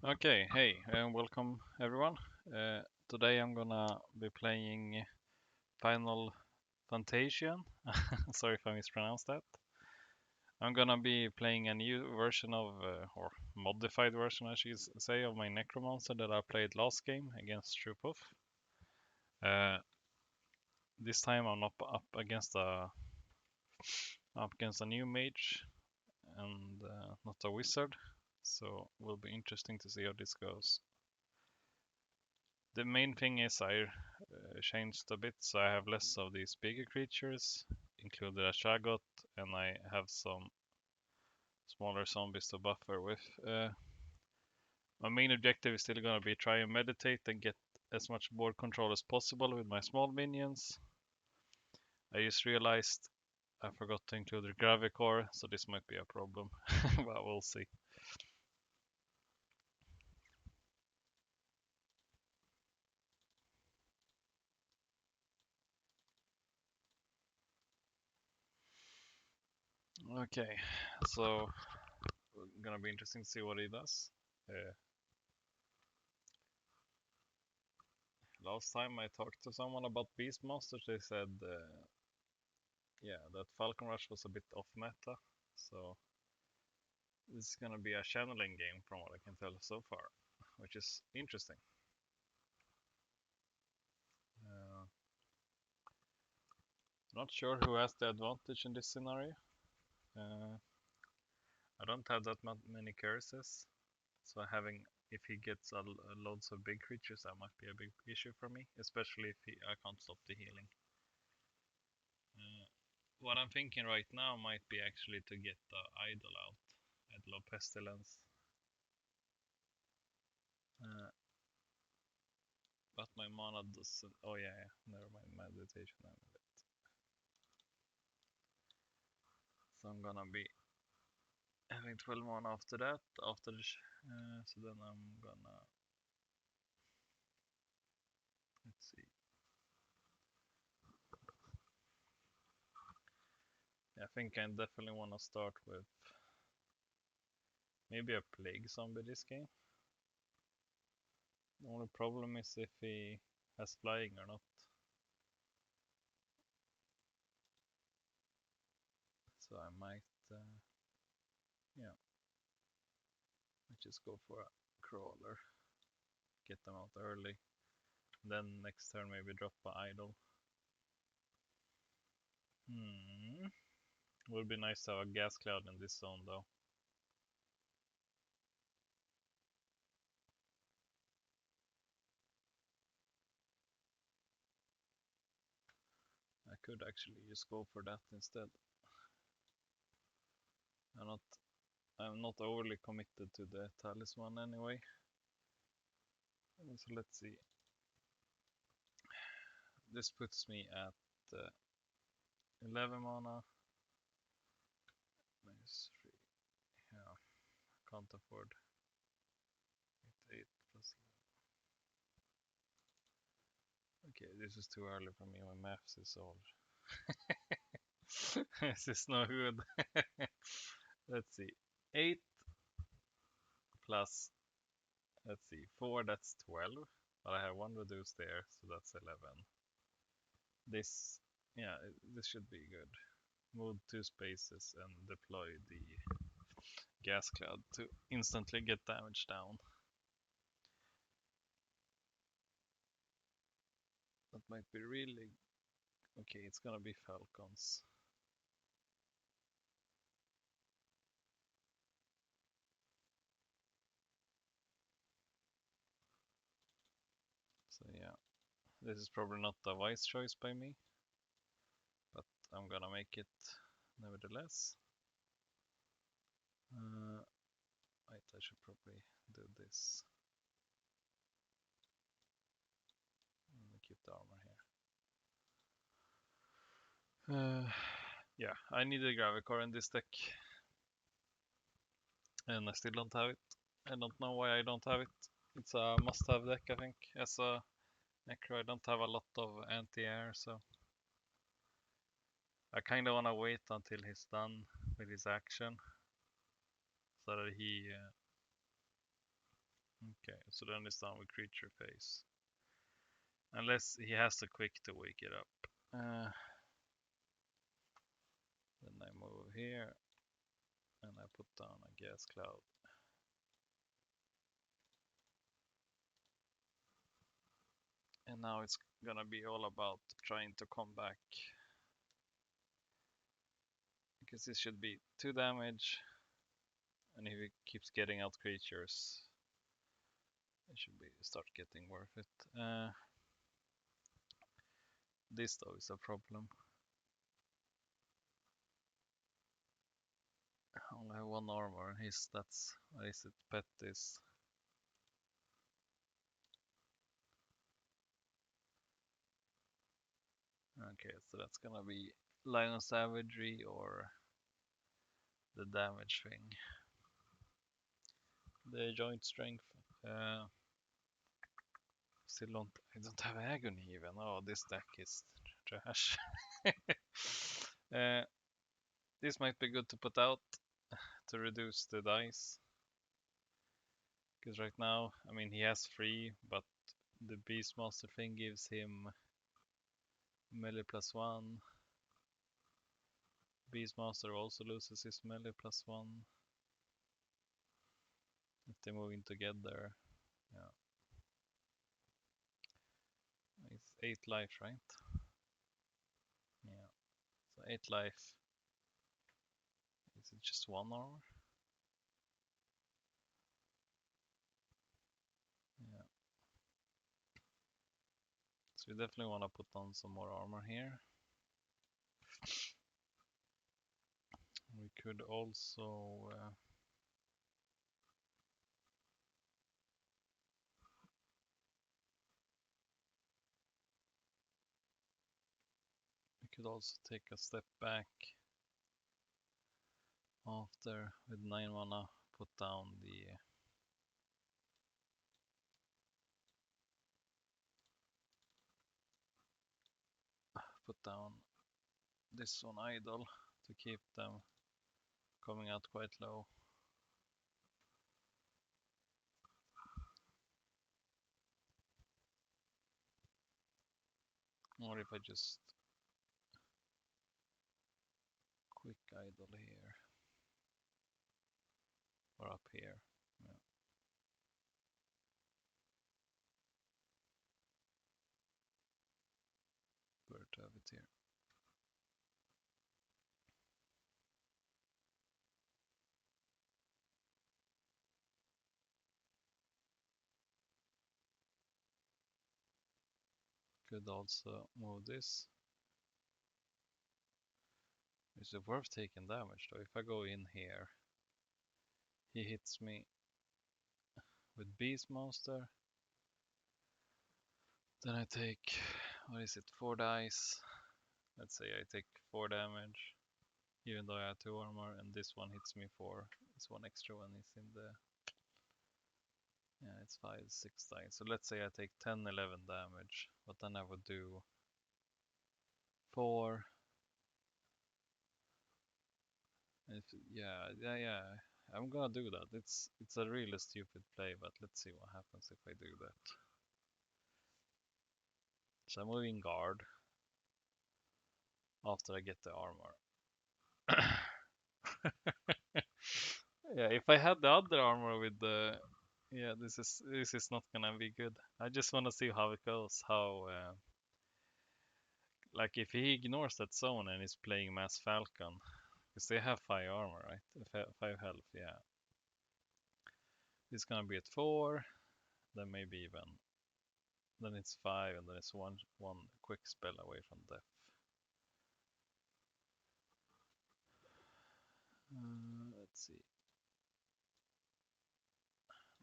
Okay, hey, and welcome everyone. Today I'm gonna be playing Final Fantasia. Sorry if I mispronounced that. I'm gonna be playing a new version of, or modified version, I should say, of my Necromancer that I played last game against Trupov. Uh, this time I'm up against a new mage and not a wizard, so it will be interesting to see how this goes. The main thing is I changed a bit, so I have less of these bigger creatures, included a Shagot, and I have some smaller zombies to buffer with. My main objective is still going to be try and meditate and get as much board control as possible with my small minions. I just realized I forgot to include the Gravicore, so this might be a problem, but we'll see. Okay, so gonna be interesting to see what he does. Last time I talked to someone about Beastmaster, they said, yeah, that Falcon Rush was a bit off meta. So this is gonna be a channeling game from what I can tell so far, which is interesting. Uh, Not sure who has the advantage in this scenario. Uh, I don't have that many curses, so if he gets loads of big creatures, that might be a big issue for me, especially if I can't stop the healing. What I'm thinking right now might be actually to get the Idol out, Idol of Pestilence. Uh, but my mana doesn't. Oh yeah, never mind meditation. So I'm gonna be having 12 mana after that. So then I'm gonna, let's see. I think I definitely want to start with maybe a plague zombie this game. The only problem is if he has flying or not. So I might, yeah, I just go for a crawler, get them out early. Then next turn maybe drop a idol. Would be nice to have a gas cloud in this zone though. I could actually just go for that instead. I'm not overly committed to the talisman anyway. So let's see. This puts me at 11 mana. Minus 3. Yeah, can't afford 8 plus 11. Okay, this is too early for me. My maths is all. This is no good. Let's see. 8 plus, let's see, 4, that's 12. But I have one reduced there, so that's 11. This, yeah, this should be good. Move 2 spaces and deploy the gas cloud to instantly get damage down. That might be really... Okay, it's gonna be falcons. So yeah, this is probably not a wise choice by me, but I'm gonna make it nevertheless. Wait, I should probably do this. I'm gonna keep the armor here. Yeah, I need a Gravicore in this deck, and I still don't have it. I don't know why I don't have it. It's a must-have deck, I think. As a Necro, I don't have a lot of anti-air, so I kind of want to wait until he's done with his action, so that he... Okay, so then it's done with creature phase. Unless he has a quick to wake it up. Then I move here and I put down a gas cloud. And now it's gonna be all about trying to come back. Because this should be 2 damage. And if he keeps getting out creatures, it should be start getting worth it. This though is a problem. I only have 1 armor and that's what is it? Pet is. Okay, so that's gonna be Lion Savagery or the damage thing. The joint strength. Still I don't have agony even. Oh, this deck is trash. This might be good to put out to reduce the dice. Because right now, I mean, he has 3, but the Beastmaster thing gives him melee +1. Beastmaster also loses his melee +1. If they move in together, yeah. It's 8 life, right? Yeah. So 8 life. Is it just 1 armor? Yeah. So we definitely want to put on some more armor here. We could also take a step back after with 9 mana, put down this one idle to keep them coming out quite low. Or if I just quick idle here or up here. Yeah. Better to have it here. Could also move this. Is it worth taking damage though? If I go in here, he hits me with Beastmaster. Then I take, what is it, 4 dice. Let's say I take 4 damage, even though I have 2 armor, and this one hits me for, this one extra one is in the, yeah, it's 5, 6 dice. So let's say I take 10, 11 damage, but then I would do 4. Yeah, I'm gonna do that. It's a really stupid play, but let's see what happens if I do that. So I'm moving guard after I get the armor. Yeah, if I had the other armor with the, yeah, this is not gonna be good. I just want to see how it goes. How like if he ignores that zone and is playing Mass Falcon, because they have 5 armor, right? 5 health, yeah. It's gonna be at 4, then maybe even, then it's 5, and then it's one quick spell away from death. Let's see.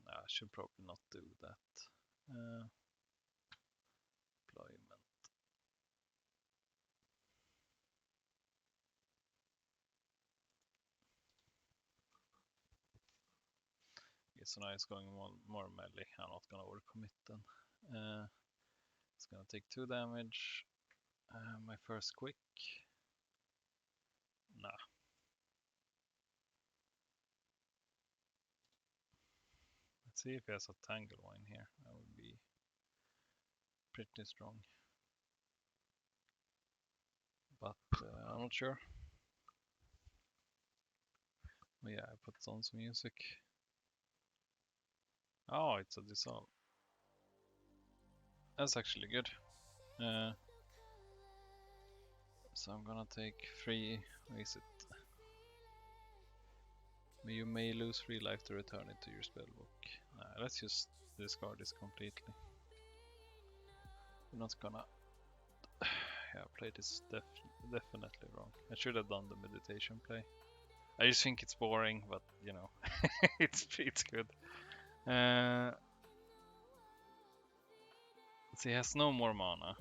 No, I should probably not do that. Deployment. Okay, so now it's going more melee. I'm not gonna overcommit then. It's gonna take 2 damage. My first quick. Nah. Let's see if he has a Tangle Wine here. That would be pretty strong. But I'm not sure. But yeah, I put on some music. Oh, it's a dissolve. That's actually good. So I'm gonna take 3. What is it? You may lose 3 life to return it to your spellbook. Nah, let's just discard this completely. I'm not gonna yeah, play this definitely wrong. I should have done the meditation play. I just think it's boring, but you know, it's good. So he has no more mana.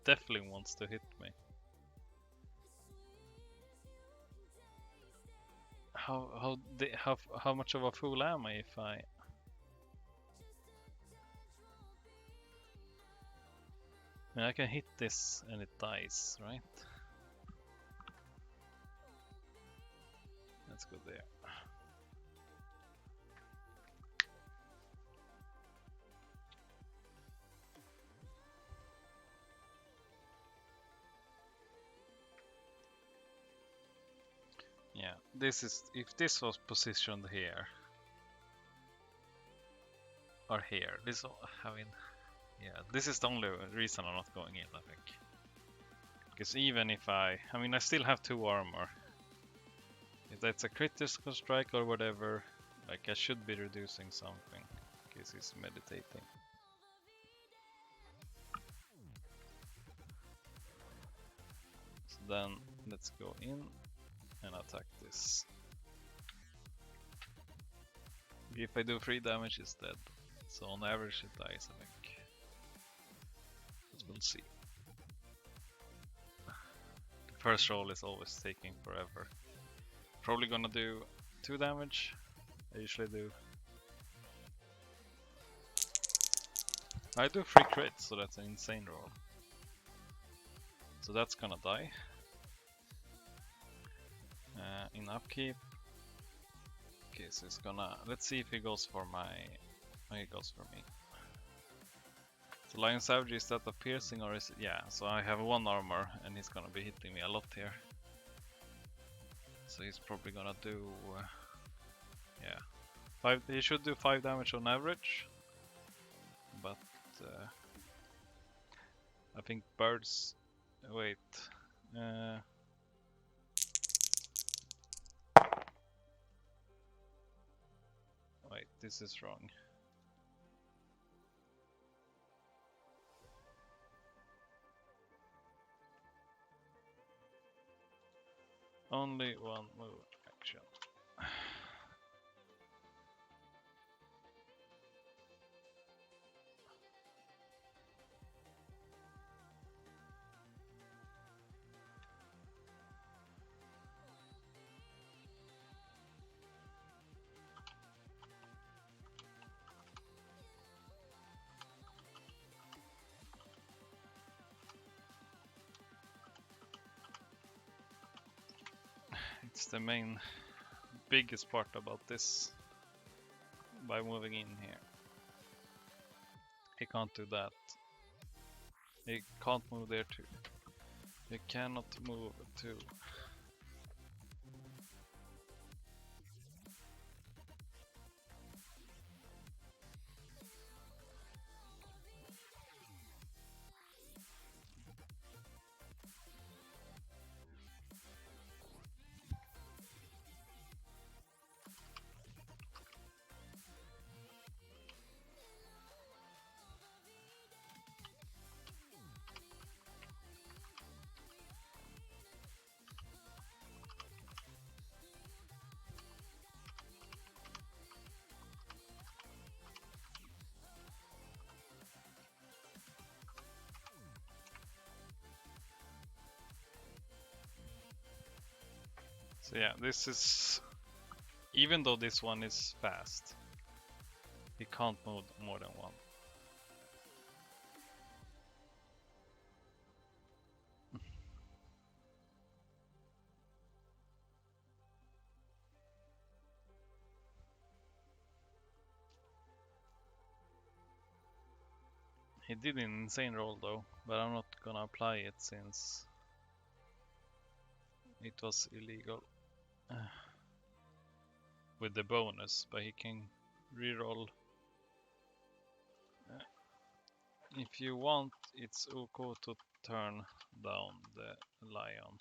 Definitely wants to hit me. How much of a fool am I if I? I mean, I can hit this and it dies, right? Let's go there. Yeah, this is if this was positioned here or here. This, I mean, yeah, this is the only reason I'm not going in. I think because even if I mean, I still have 2 armor. If that's a critical strike or whatever, like I should be reducing something because he's meditating. So then let's go in and attack this. If I do 3 damage, it's dead. So on average it dies, I think. But we'll see. The first roll is always taking forever. Probably gonna do 2 damage. I usually do. I do 3 crits, so that's an insane roll. So that's gonna die. In upkeep. Okay, so it's gonna. Let's see if he goes for my. Oh, he goes for me. So Lion Savage, is that a piercing or is it? Yeah, so I have 1 armor and he's gonna be hitting me a lot here. So he's probably gonna do. Yeah. 5. He should do 5 damage on average. But. I think birds. Wait. Wait, this is wrong. Only 1 move action. It's the main biggest part about this. By moving in here. He can't do that. He can't move there too. He cannot move to. So yeah, this is. Even though this one is fast, he can't move more than 1. He did an insane roll though, but I'm not gonna apply it since it was illegal with the bonus, but he can reroll. If you want, it's okay to turn down the lion.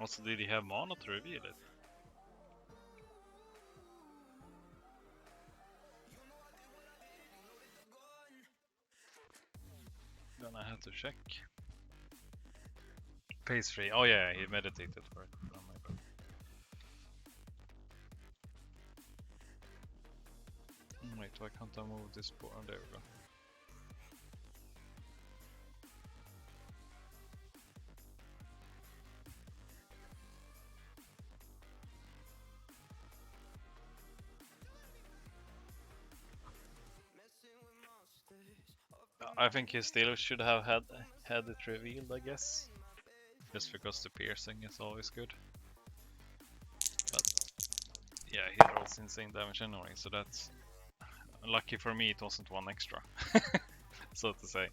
Also, did he have mana to reveal it? Then I have to check. Phase 3. Oh yeah, he meditated for it. Oh my god. Wait, why can't I move this board? Oh, there we go. I think he still should have had it revealed, I guess. Just because the piercing is always good. But yeah, he rolls insane damage anyway, so that's lucky for me. It wasn't one extra, so to say.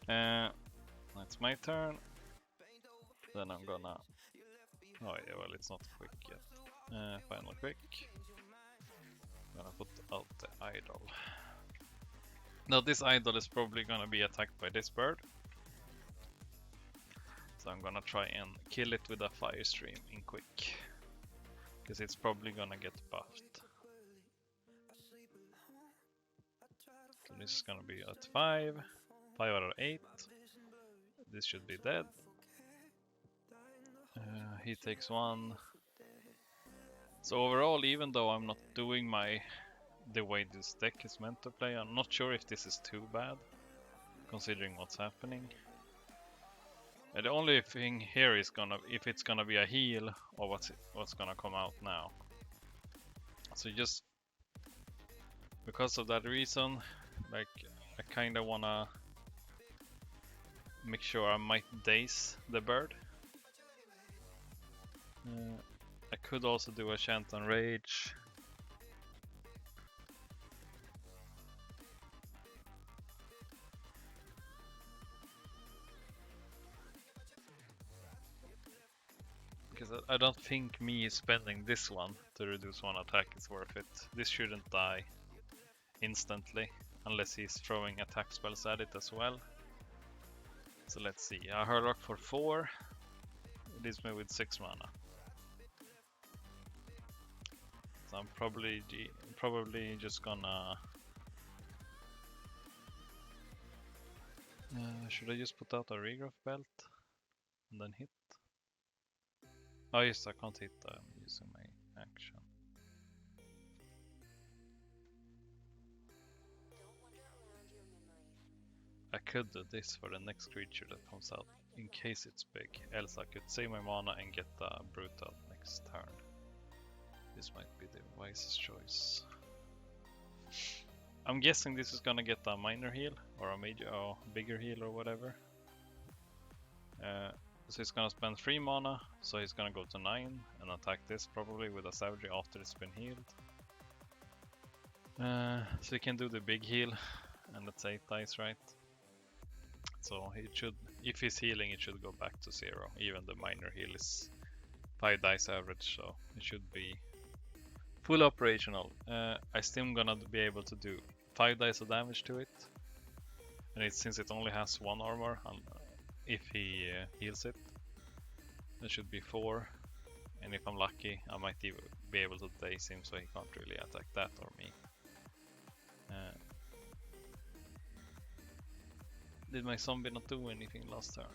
That's my turn. Then I'm gonna. Oh yeah, well it's not quick yet. Final quick. Gonna put out the idol. Now this idol is probably gonna be attacked by this bird. So I'm gonna try and kill it with a fire stream in quick. Because it's probably gonna get buffed. So this is gonna be at 5. 5 out of 8. This should be dead. He takes 1. So overall, even though I'm not doing the way this deck is meant to play, I'm not sure if this is too bad, considering what's happening. And the only thing here is if it's gonna be a heal or what's gonna come out now. So just because of that reason, like I kinda wanna make sure I might daze the bird. I could also do a chant on rage. Because I don't think me spending this one to reduce 1 attack is worth it. This shouldn't die instantly, unless he's throwing attack spells at it as well. So let's see, a Hurlock for 4, it leaves me with 6 mana. So I'm probably just gonna... should I just put out a Regrowth Belt and then hit? Oh yes, I can't hit, I'm using my action. I could do this for the next creature that comes out, in case it's big. Else I could save my mana and get a Brutal next turn. This might be the wisest choice. I'm guessing this is gonna get a minor heal, or a major, or bigger heal, or whatever. So he's gonna spend 3 mana, so he's gonna go to 9 and attack this probably with a Savagery after it's been healed. So he can do the big heal, and that's 8 dice, right? So he should, if he's healing, it should go back to 0. Even the minor heal is 5 dice average, so it should be full operational. I still gonna be able to do 5 dice of damage to it, and since it only has 1 armor, if he heals it, that should be 4. And if I'm lucky, I might even be able to daze him, so he can't really attack that or me. Did my zombie not do anything last turn?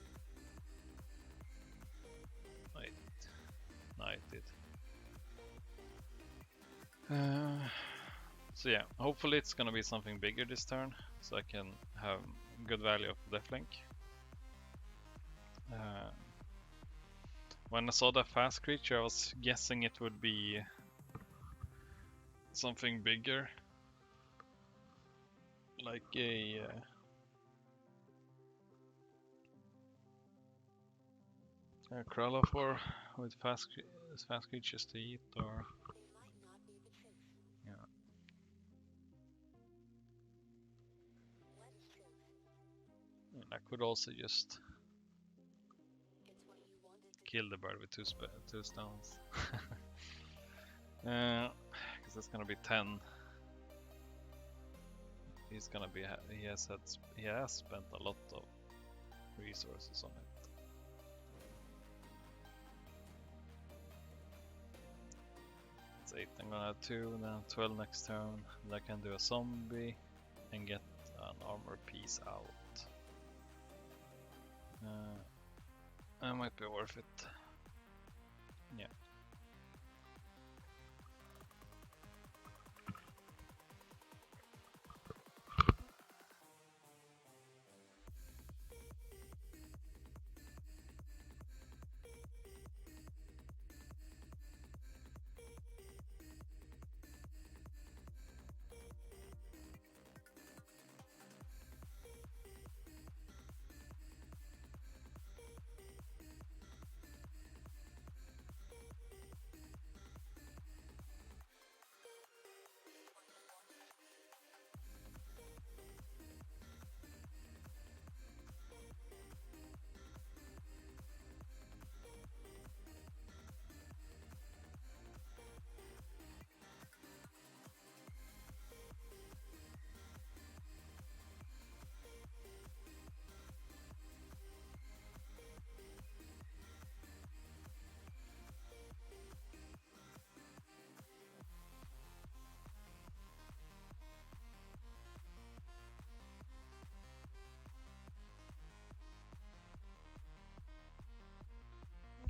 Wait. No, it did. So yeah, hopefully it's gonna be something bigger this turn, so I can have good value of Deathlink. When I saw that fast creature, I was guessing it would be something bigger, like a Kralofor with fast creatures to eat, or yeah. And I could also just kill the bird with two stones. Because that's gonna be 10. He's gonna be he has spent a lot of resources on it. It's 8. I'm gonna have 2, then 12 next turn. And I can do a zombie and get an armor piece out. That might be worth it. Yeah.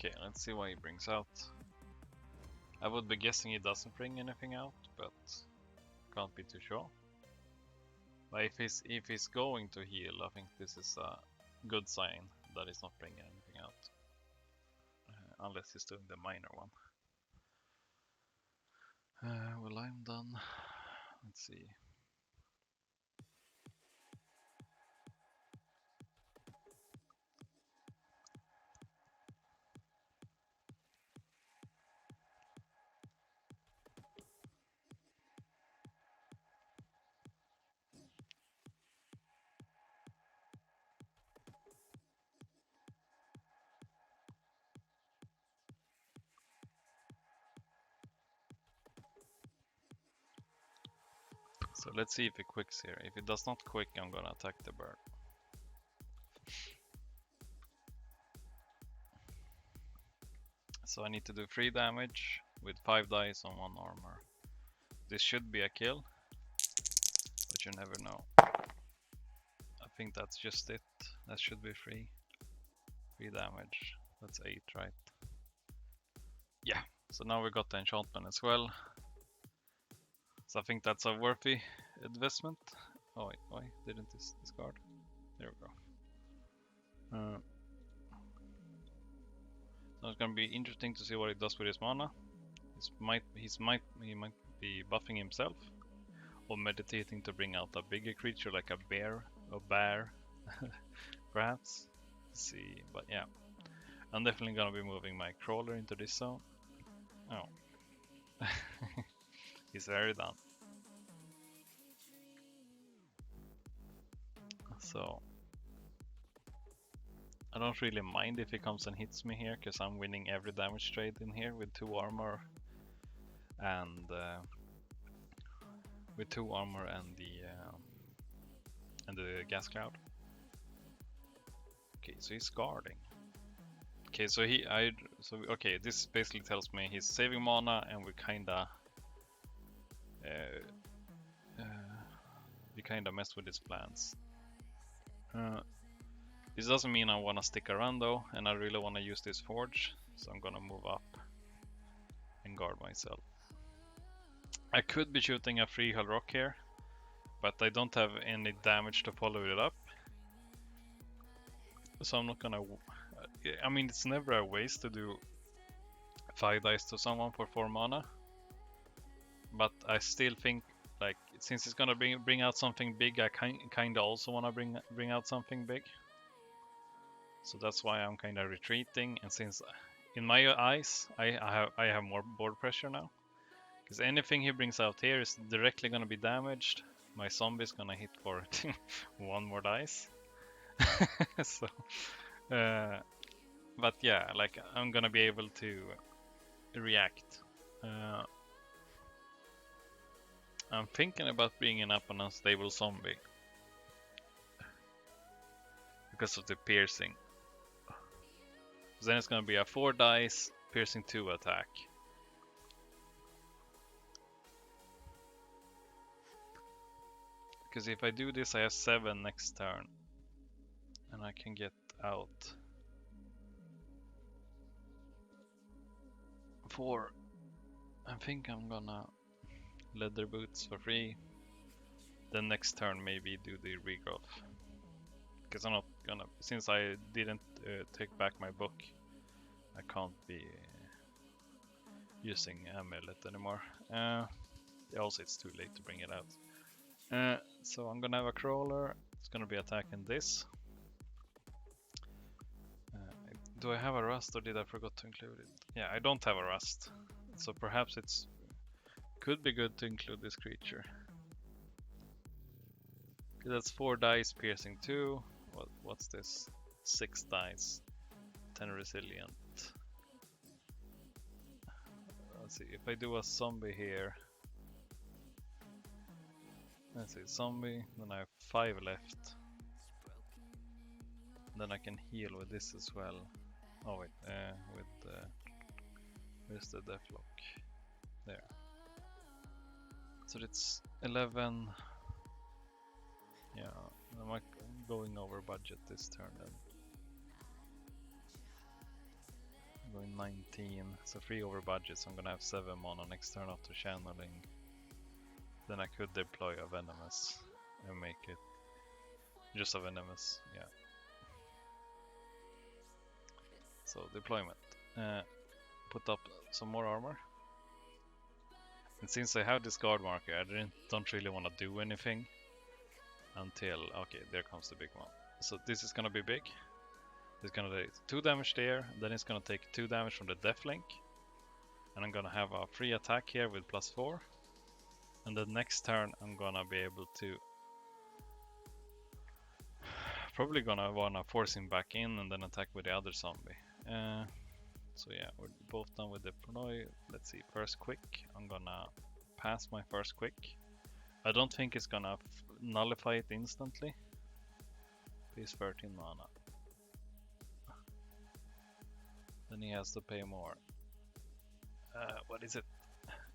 Okay, let's see what he brings out. I would be guessing he doesn't bring anything out, but can't be too sure. But if he's going to heal, I think this is a good sign that he's not bringing anything out. Unless he's doing the minor one. Well, I'm done. Let's see. So let's see if he quicks here. If he does not quick, I'm gonna attack the bird. So I need to do 3 damage with 5 dice on 1 armor. This should be a kill, but you never know. I think that's just it. That should be 3 damage. That's 8, right? Yeah. So now we got the enchantment as well. So I think that's a worthy investment. Oh wait, why didn't this discard? There we go. So it's gonna be interesting to see what it does with his mana. He might be buffing himself, or meditating to bring out a bigger creature like a bear, perhaps. Let's see, but yeah, I'm definitely gonna be moving my crawler into this zone. Oh. He's very done. So I don't really mind if he comes and hits me here, because I'm winning every damage trade in here with 2 armor and the gas cloud. Okay, so he's guarding. Okay, so okay, this basically tells me he's saving mana, and we kinda messed with his plans. This doesn't mean I wanna stick around though, and I really wanna use this forge, so I'm gonna move up and guard myself. I could be shooting a 3 hull rock here, but I don't have any damage to follow it up, so I'm not gonna I mean, it's never a waste to do 5 dice to someone for 4 mana. But I still think, like, since it's gonna bring out something big, I kinda also wanna bring out something big. So that's why I'm kinda retreating. And since in my eyes I have more board pressure now, because anything he brings out here is directly gonna be damaged. My zombie's gonna hit for 1 more dice. So, but yeah, like I'm gonna be able to react. I'm thinking about bringing up an unstable zombie because of the piercing. So then it's gonna be a 4 dice piercing 2 attack. Because if I do this, I have 7 next turn, and I can get out 4. I think I'm gonna leather boots for free. Then next turn maybe do the regrowth. Because I'm not gonna, since I didn't take back my book, I can't be using amulet anymore. Also, it's too late to bring it out. So I'm gonna have a crawler. It's gonna be attacking this. Do I have a rust or did I forget to include it? Yeah, I don't have a rust. So perhaps it's could be good to include this creature. That's 4 dice piercing 2. What's this? 6 dice. 10 resilient. Let's see, if I do a zombie here. Let's see, zombie, then I have 5 left. Then I can heal with this as well. Oh wait, where's the deathlock? There. So it's 11. Yeah, I'm going over budget this turn then. I'm going 19, so 3 over budget, so I'm gonna have 7 mana next turn after channeling. Then I could deploy a venomous and make it just a venomous, yeah. So deployment. Put up some more armor. And since I have this guard marker, I don't really want to do anything until, okay, there comes the big one. So this is gonna be big. It's gonna take 2 damage there, then it's gonna take 2 damage from the deathlink. And I'm gonna have a free attack here with +4. And the next turn I'm gonna be able to probably gonna wanna force him back in and then attack with the other zombie. So yeah, we're both done with deploy. Let's see, first quick. I'm gonna pass my first quick. I don't think it's gonna nullify it instantly. He's 13 mana. Then he has to pay more. What is it?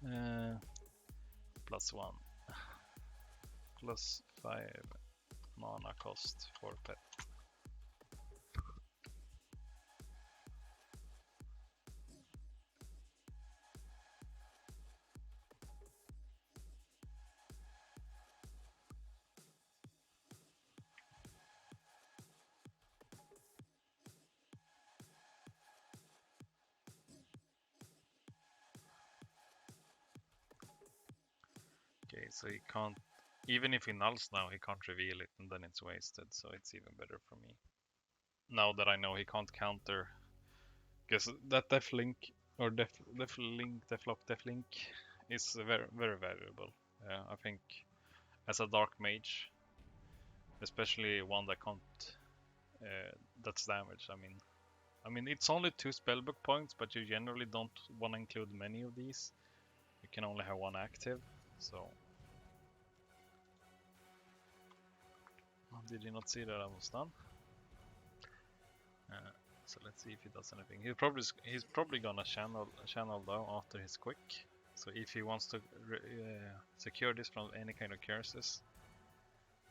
+1. +5 mana cost for pet. Okay, so he can't, even if he nulls now, he can't reveal it and then it's wasted, so it's even better for me. Now that I know he can't counter, because that deathlink, or deathlink is very, very valuable. I think as a dark mage, especially one that can't, that's damage. I mean, it's only 2 spellbook points, but you generally don't want to include many of these. You can only have 1 active, so. Did you not see that I was done? So let's see if he does anything. He's probably gonna channel though after his quick. So if he wants to secure this from any kind of curses,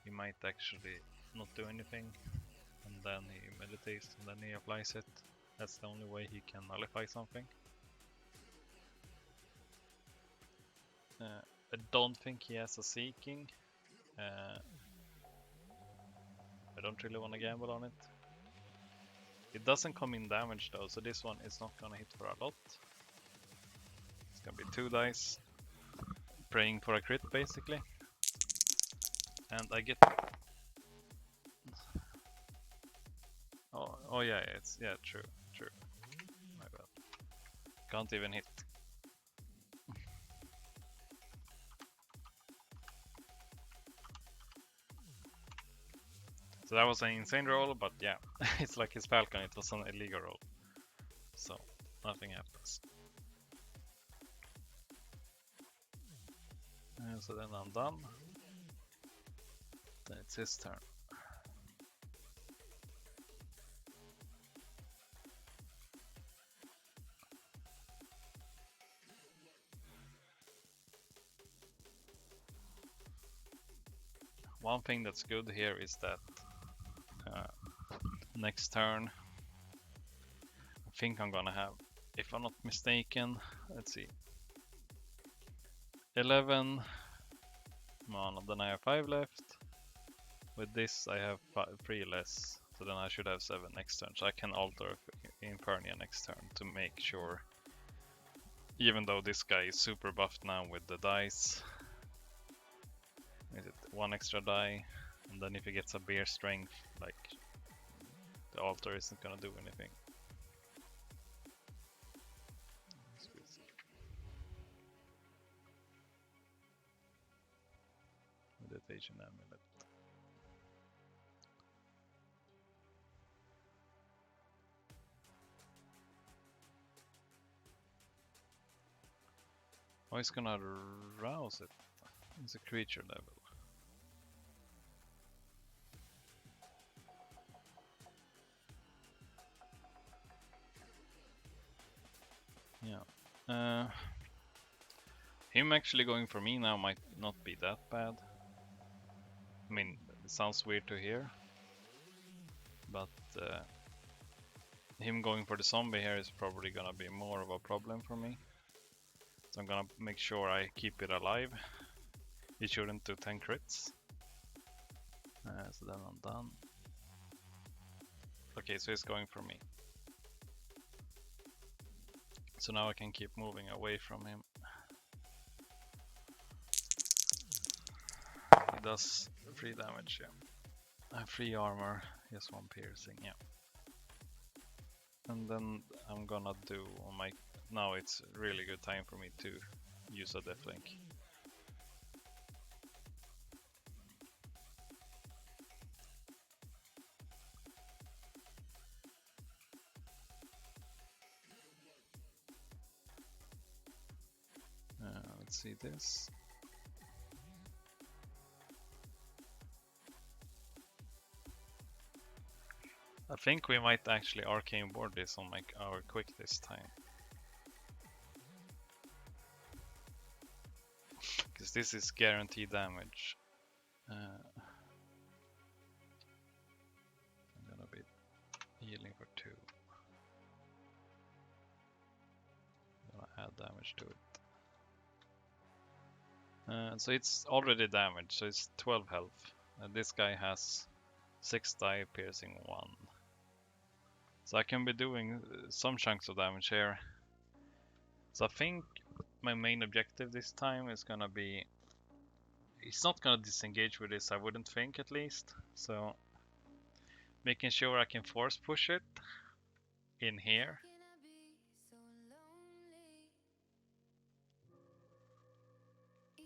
he might actually not do anything, and then he meditates and then he applies it. That's the only way he can nullify something. I don't think he has a seeking. I don't really want to gamble on it. It doesn't come in damage though, so this one is not gonna hit for a lot. It's gonna be 2 dice, praying for a crit basically. And I get... Oh yeah, it's... yeah, true. My bad. Can't even hit. So that was an insane roll, but yeah, it's like his Falcon, it was an illegal roll. So, nothing happens. So then I'm done. Then it's his turn. One thing that's good here is that next turn, I think I'm gonna have, if I'm not mistaken, let's see, 11 mana, then I have 5 left. With this I have 3 less, so then I should have 7 next turn, so I can alter Infernia next turn to make sure, even though this guy is super buffed now with the dice. Is it 1 extra die, and then if he gets a bear strength, like, the altar isn't gonna do anything. Meditation amulet. Oh, he's gonna rouse it. It's a creature level. Yeah. Him actually going for me now might not be that bad. I mean, it sounds weird to hear, but him going for the zombie here is probably gonna be more of a problem for me. So I'm gonna make sure I keep it alive. He shouldn't do 10 crits. So then I'm done. Okay, so he's going for me. So now I can keep moving away from him. He does 3 damage, yeah. 3 armor, just 1 piercing, yeah. And then I'm gonna do on my... Now it's really good time for me to use a deathlink. Let's see this. I think we might actually arcane board this on our quick this time. Because this is guaranteed damage. I'm gonna be healing for 2. I'm gonna add damage to it. So it's already damaged, so it's 12 health. This guy has 6 die, piercing 1. So I can be doing some chunks of damage here. So I think my main objective this time is gonna be... He's not gonna disengage with this, I wouldn't think, at least. So making sure I can force push it in here.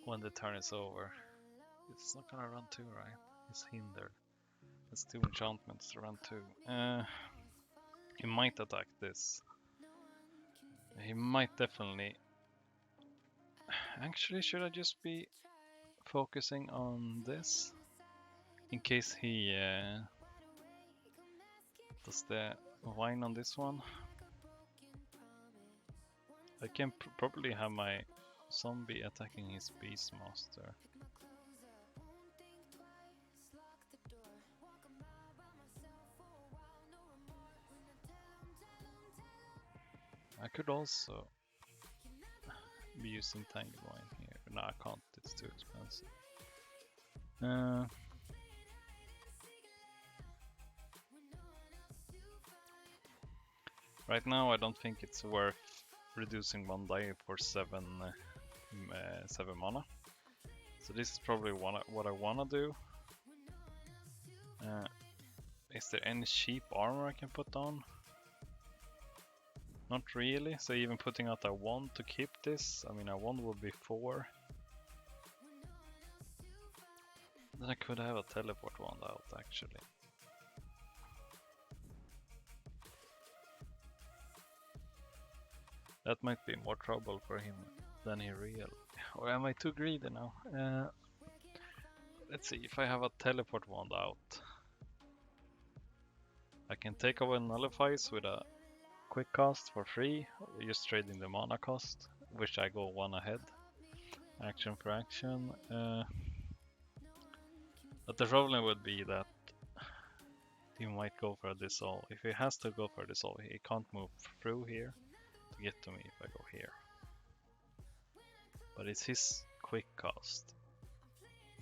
When the turn is over. It's not gonna run 2, right? It's hindered. It's 2 enchantments to run 2. He might attack this. He might definitely... Actually, should I just be focusing on this? In case he does the whine on this one. I can probably have my zombie attacking his Beastmaster. I could also be using Tangle Wine here. No, I can't, it's too expensive. Right now I don't think it's worth reducing one die for 7 mana. So this is probably what I wanna do. Is there any cheap armor I can put on? Not really, so even putting out a wand to keep this, I mean a wand would be 4. Then I could have a teleport wand out actually. That might be more trouble for him than he real. Or am I too greedy now? Let's see, if I have a teleport wand out, I can take away nullifies with a quick cast for free, just trading the mana cost, which I go one ahead, action for action. But the problem would be that he might go for a dissolve. If he has to go for a dissolve, he can't move through here to get to me if I go here. But it's his quick cast.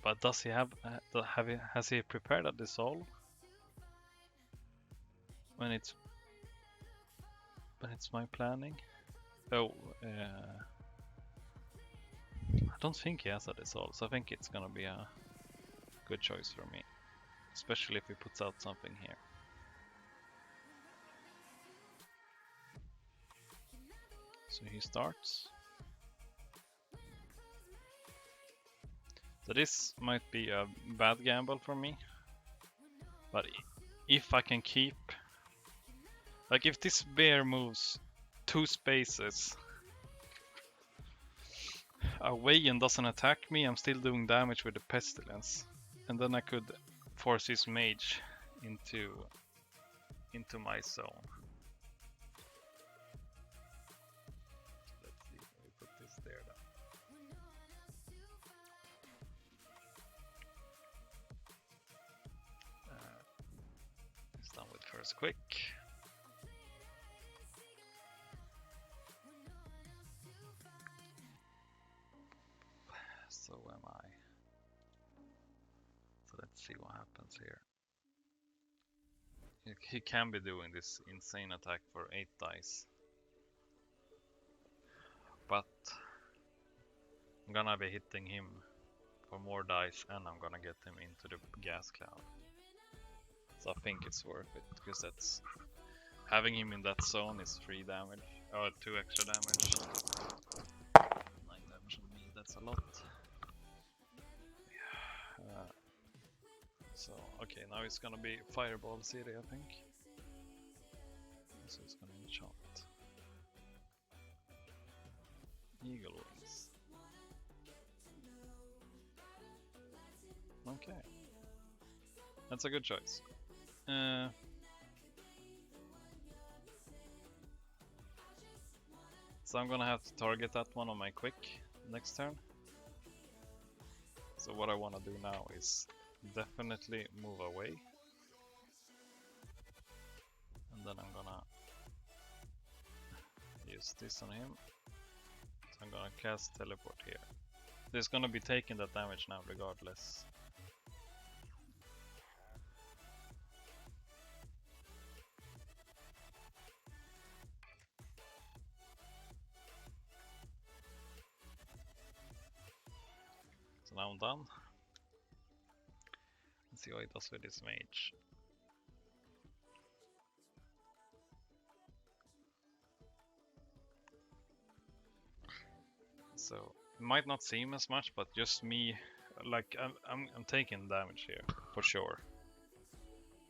But does he has he prepared a dissolve? When it's my planning? Oh, I don't think he has a dissolve, so I think it's gonna be a good choice for me. Especially if he puts out something here. So he starts. So this might be a bad gamble for me. But if I can keep... Like if this bear moves 2 spaces away and doesn't attack me, I'm still doing damage with the pestilence. And then I could force his mage into my zone. Let's see, we put this there then. It's done with first quick. So am I. So let's see what happens here. He can be doing this insane attack for 8 dice. But I'm gonna be hitting him for more dice and I'm gonna get him into the gas cloud. So I think it's worth it, because that's having him in that zone is 3 damage, or 2 extra damage. 9 damage on me, that's a lot. So, okay, now it's gonna be Fireball City, I think. So it's gonna enchant. Eagle Wings. Okay. That's a good choice. So I'm gonna have to target that one on my quick next turn. So what I wanna do now is definitely move away. And then I'm gonna use this on him. So I'm gonna cast teleport here. There's gonna be taking that damage now regardless. So now I'm done. Let's see what he does with his mage. So it might not seem as much, but just me, like I'm taking damage here for sure.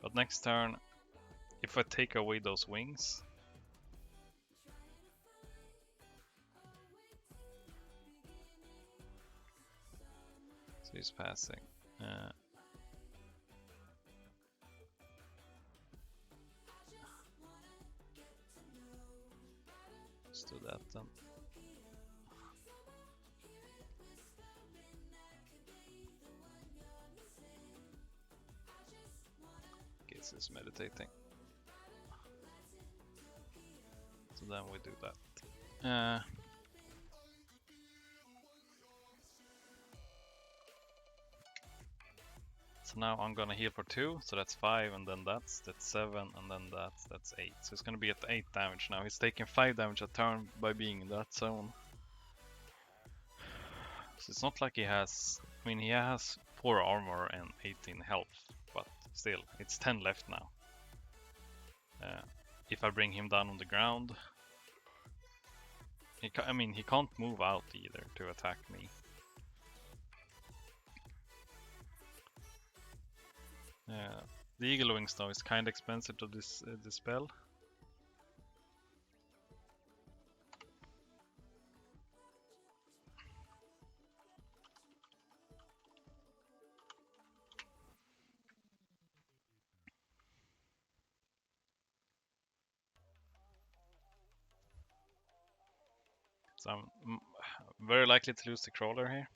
But next turn, if I take away those wings, so he's passing. Let's do that then. Guess he's meditating. So then we do that. So now I'm gonna heal for 2, so that's 5, and then that's 7, and then that's 8. So it's gonna be at 8 damage now. He's taking 5 damage a turn by being in that zone. So it's not like he has... I mean, he has 4 armor and 18 health, but still, it's 10 left now. If I bring him down on the ground... he can't move out either to attack me. The Eagle Wings though is kind of expensive to dispel. So I'm very likely to lose the crawler here.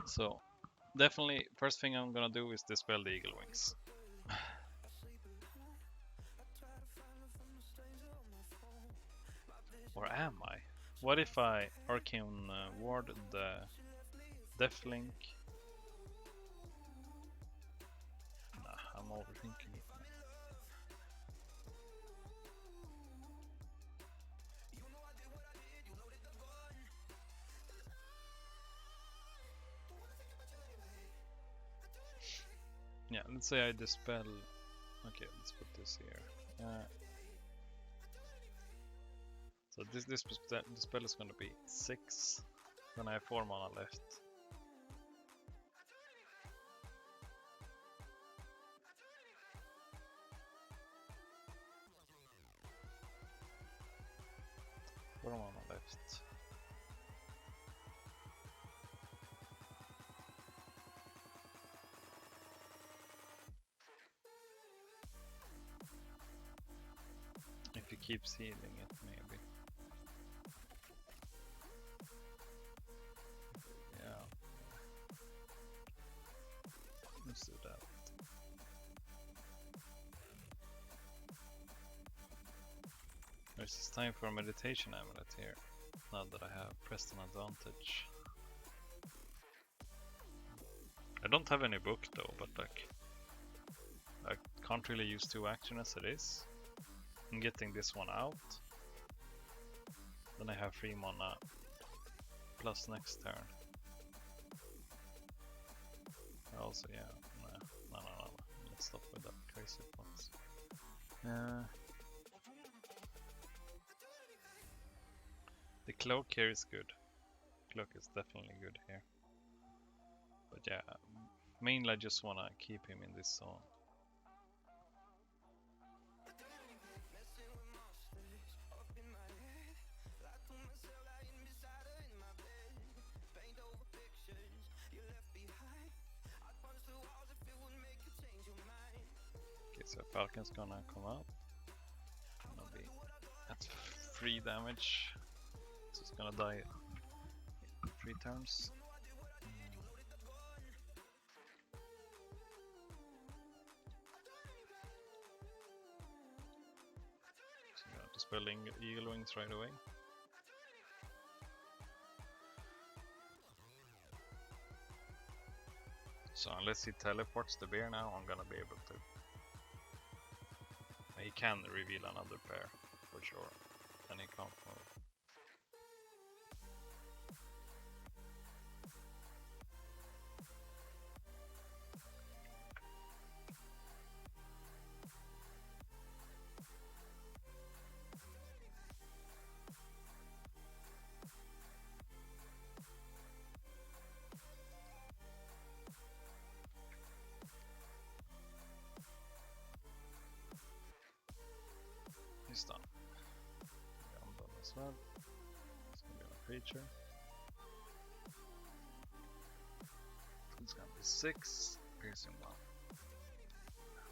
So definitely first thing I'm gonna do is dispel the Eagle Wings. Or am I? What if I Arcane Ward the Deathlink? Nah, I'm overthinking it. Yeah, let's say I dispel. Okay, let's put this here. So this dispel is gonna be 6. Then I have 4 mana left. Four mana left. If he keeps healing it, maybe. Yeah. Let's do that. It's time for a meditation amulet here. Now that I have pressed an advantage. I don't have any book though, but like I can't really use 2 action as it is. I'm getting this one out. Then I have 3 mana plus next turn. Also, yeah, no. Let's stop with that crazy pots. The cloak here is good. Cloak is definitely good here. But yeah, mainly I just wanna keep him in this zone. Okay, so Falcon's gonna come out. Gonna be at 3 damage. So it's gonna die in 3 turns. So yeah, dispelling Eagle Wings right away. So unless he teleports the bear now, I'm gonna be able to. He can reveal another pair, for sure. And he can't move. He's done. Yeah, I'm done as well. It's gonna be a creature. It's gonna be 6, piercing 1.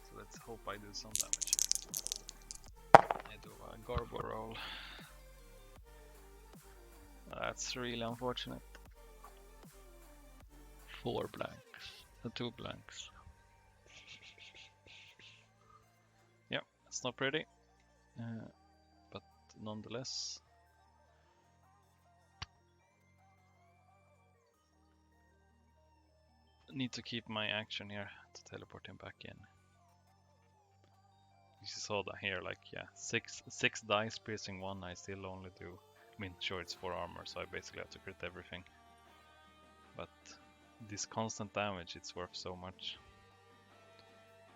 So let's hope I do some damage here. I do a Garbo roll. That's really unfortunate. 4 blanks. 2 blanks. Yep, it's not pretty. But nonetheless. need to keep my action here to teleport him back in. You saw that here, like, yeah, six dice piercing 1, I still only do, I mean, sure, it's 4 armor, so I basically have to crit everything. But this constant damage, it's worth so much.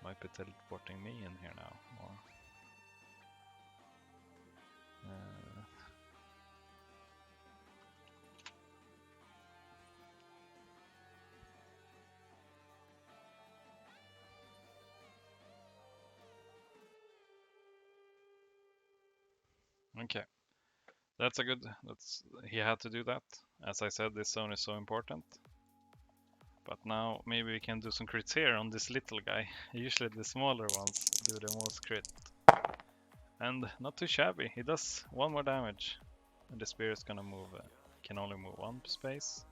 Might be teleporting me in here now, or... Okay, that's a good. He had to do that. As I said, this zone is so important. But now maybe we can do some crits here on this little guy. Usually the smaller ones do the most crit. And not too shabby. He does 1 more damage, and the spear is gonna move. Can only move 1 space.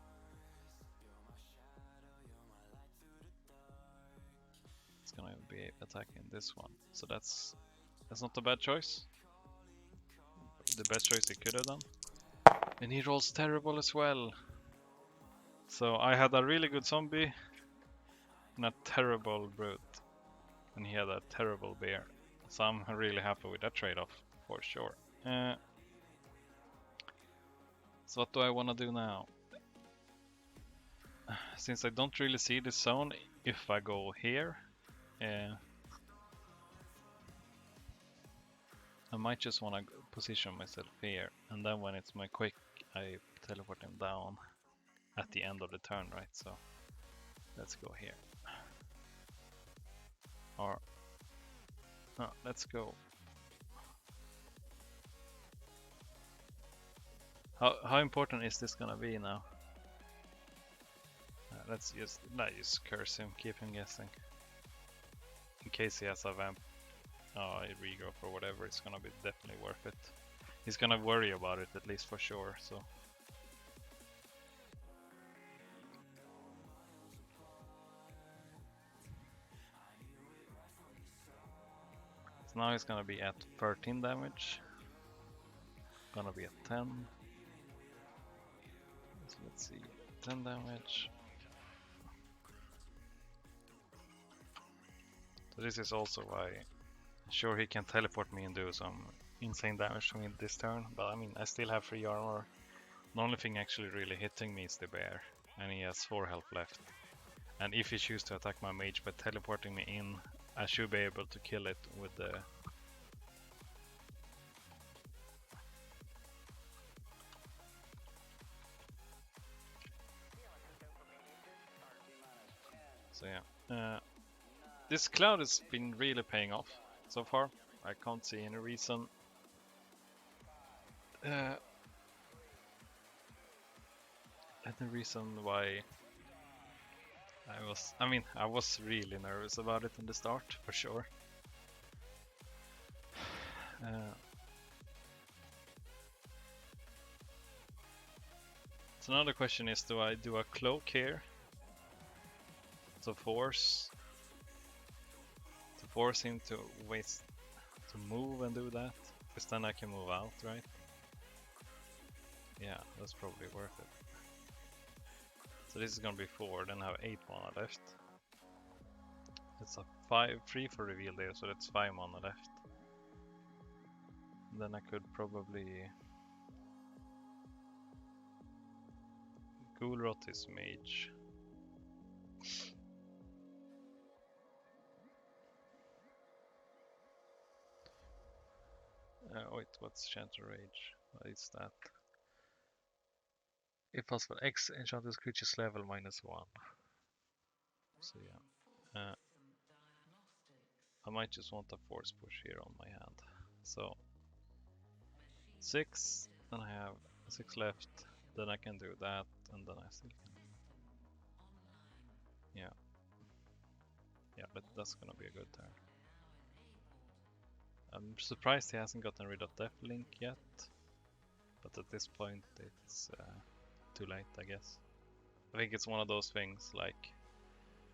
It's gonna be attacking this one. So that's not a bad choice. The best choice he could have done. And he rolls terrible as well. So I had a really good zombie and a terrible brute. And he had a terrible bear. So I'm really happy with that trade-off, for sure. So what do I want to do now? Since I don't really see this zone, if I go here, I might just want to position myself here, and then when it's my quick, I teleport him down at the end of the turn, right? So let's go here. Or no, let's go. How important is this gonna be now? Let's just curse him, keep him guessing. In case he has a vamp, a regrowth or whatever, it's gonna be definitely worth it. He's gonna worry about it at least for sure. So now he's gonna be at 13 damage. Gonna be at 10. So let's see, 10 damage. So this is also why, sure, he can teleport me and do some insane damage to me this turn, but I mean, I still have 3 armor. The only thing actually really hitting me is the bear, and he has 4 health left. And if he chooses to attack my mage by teleporting me in, I should be able to kill it with the... So yeah, this cloud has been really paying off so far. I can't see any reason why I was really nervous about it in the start, for sure. So now the question is, do I do a cloak here to force him to move and do that? Because then I can move out, right? Yeah, that's probably worth it. So this is gonna be 4, then I have 8 mana left. It's a 3 for reveal there, so that's 5 mana left. And then I could probably Ghoulrot his mage. Wait, what's Chanter Rage? What is that? If possible, X enchant this creature's level -1. So yeah. I might just want a force push here on my hand. So 6, then I have 6 left, then I can do that, and then I still can. Yeah, but that's gonna be a good turn. I'm surprised he hasn't gotten rid of Deathlink yet, but at this point it's too late, I guess. I think it's one of those things, like,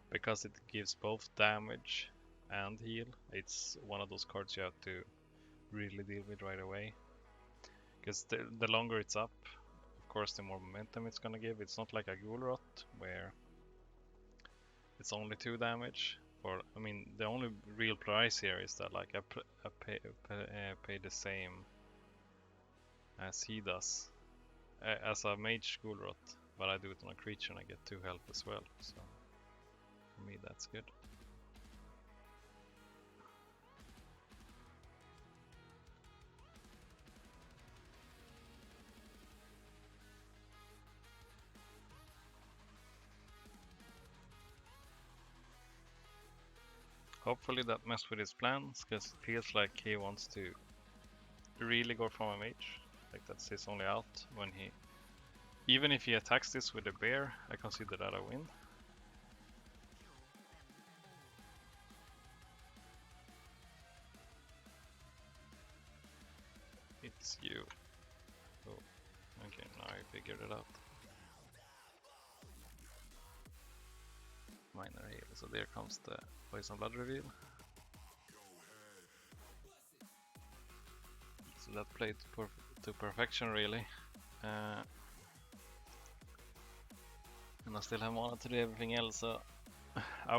because it gives both damage and heal, it's one of those cards you have to really deal with right away. Because the longer it's up, of course, the more momentum it's gonna give. It's not like a Ghoulrot, where it's only 2 damage. Or I mean, the only real price here is that like I pay the same as he does as a mage Gulrot, but I do it on a creature and I get 2 health as well. So for me, that's good. Hopefully that messed with his plans, because it feels like he wants to really go from a mage. Like that's his only out when he... Even if he attacks this with a bear, I consider that a win. It's you. Oh, okay, now I figured it out. Minor heal, so there comes the poison blood reveal. So that played to perfection really. And I still have mana to do everything else, so I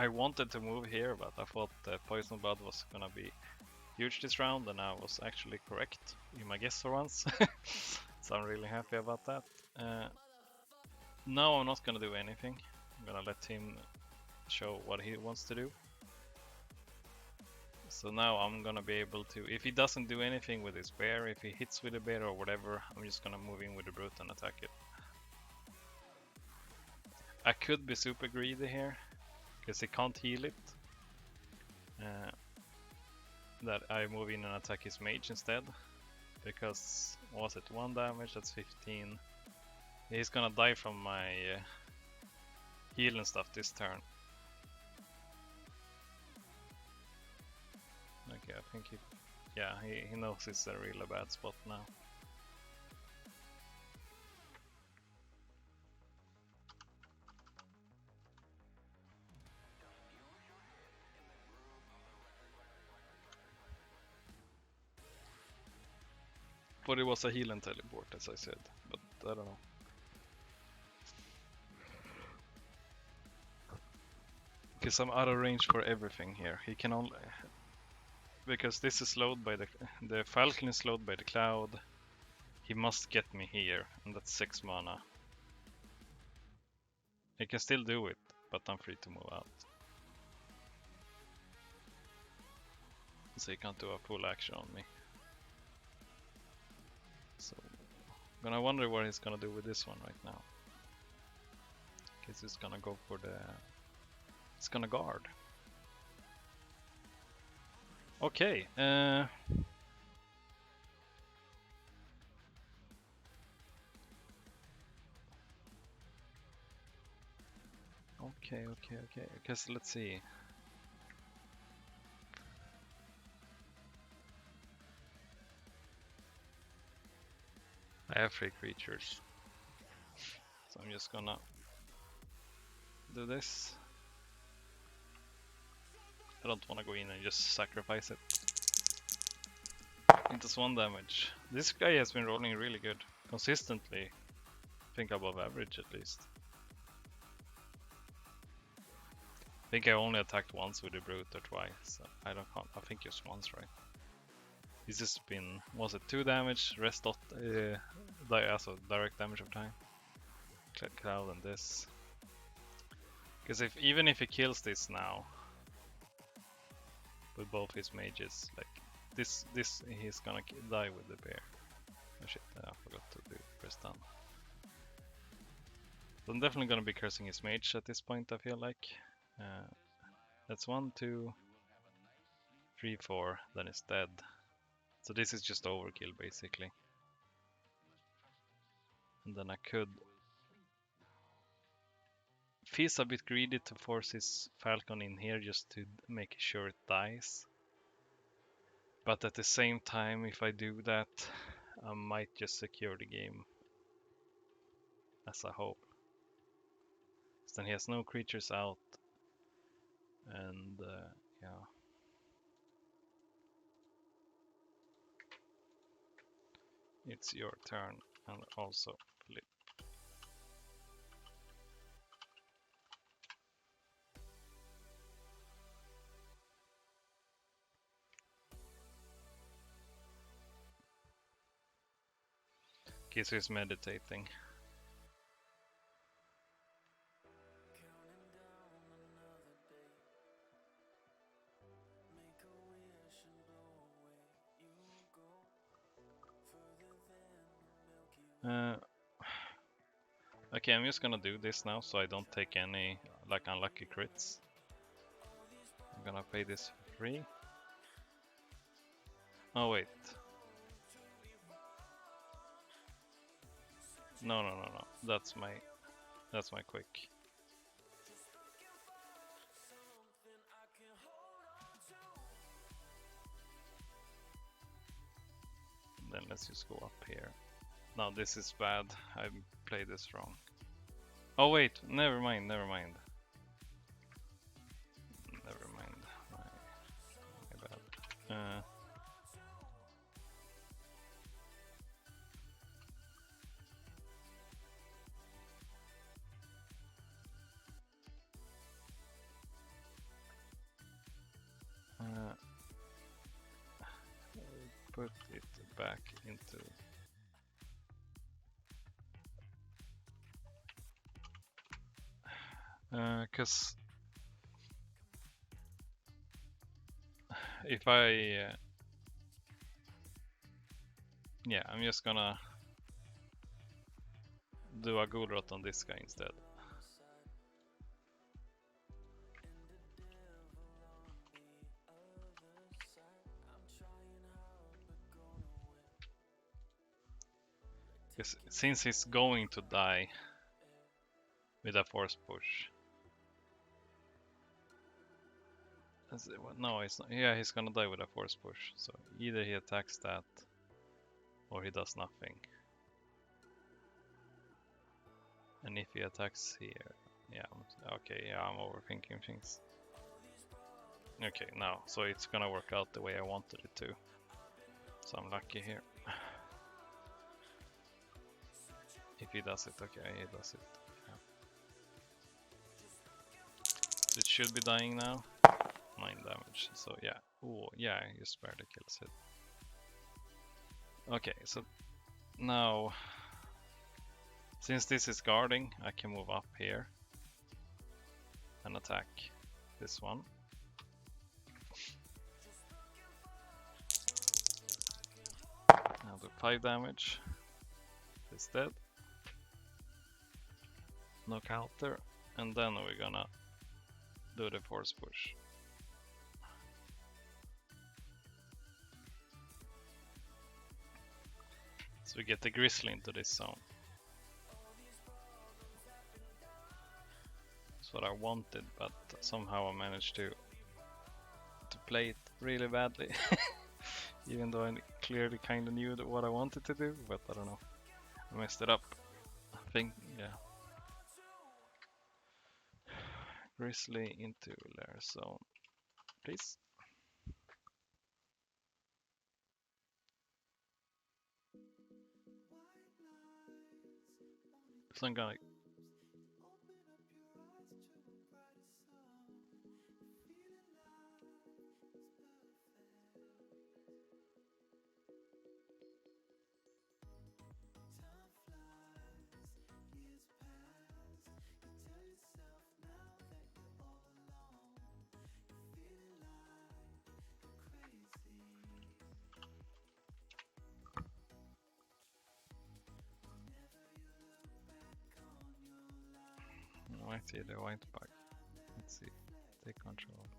wanted to move here, but I thought the poison blood was gonna be huge this round, and I was actually correct in my guess for once. So I'm really happy about that. Now I'm not gonna do anything. I'm gonna let him show what he wants to do. So now I'm gonna be able to, if he doesn't do anything with his bear, if he hits with the bear or whatever, I'm just gonna move in with the brute and attack it. I could be super greedy here, because he can't heal it. That I move in and attack his mage instead. Because, what was it, 1 damage, that's 15. He's gonna die from my heal and stuff this turn. Okay, I think he knows it's a really bad spot now. But it was a heal and teleport, as I said, but I don't know. Because I'm out of range for everything here. He can only... Because this is slowed by the Falcon is slowed by the Cloud. He must get me here, and that's 6 mana. He can still do it, but I'm free to move out. So he can't do a full action on me. So I'm gonna wonder what he's gonna do with this one right now. Guess he's gonna go for the... He's gonna guard. Okay, okay. Because let's see. I have 3 creatures. So I'm just gonna do this. I don't want to go in and just sacrifice it. It does 1 damage. This guy has been rolling really good. Consistently. I think above average at least. I think I only attacked once with the brute or twice. I think just once, right? He's just been, was it 2 damage, rest dot, also direct damage of time. Cloud and this. Because even if he kills this now, with both his mages, like this he's gonna die with the bear. Oh shit, I forgot to do press down. So I'm definitely gonna be cursing his mage at this point, I feel like. That's 1, 2, 3, 4, then it's dead. So this is just overkill basically. And then I could... If he's a bit greedy to force his Falcon in here just to make sure it dies. But at the same time, if I do that, I might just secure the game as a whole. So then he has no creatures out, and yeah. It's your turn, and also flip. Kizu is meditating. Okay, I'm just gonna do this now so I don't take any like unlucky crits. I'm gonna pay this for free. Oh wait. No. That's my quick. Then let's just go up here. No, this is bad. I played this wrong. Oh wait, never mind. My bad. Put it back into because if I yeah, I'm just gonna do a ghoul rot on this guy instead. Because since he's going to die with a force push. No, he's not. Yeah, he's gonna die with a force push. So either he attacks that or he does nothing. And if he attacks here, yeah, okay, yeah, I'm overthinking things. Okay, now, so it's gonna work out the way I wanted it to. So I'm lucky here. If he does it, okay, he does it. Yeah. It should be dying now. 9 damage, so yeah. Oh, yeah, you spared the kills it. Okay, so now, since this is guarding, I can move up here and attack this one. I'll do 5 damage. It's dead. No counter, and then we're gonna do the force push. So we get the grizzly into this zone. That's what I wanted, but somehow I managed to play it really badly. Even though I clearly kind of knew what I wanted to do, but I don't know. I messed it up. I think, yeah. Grizzly into lair zone, please. So I'm gonna I see the white bug. Let's see. Take control.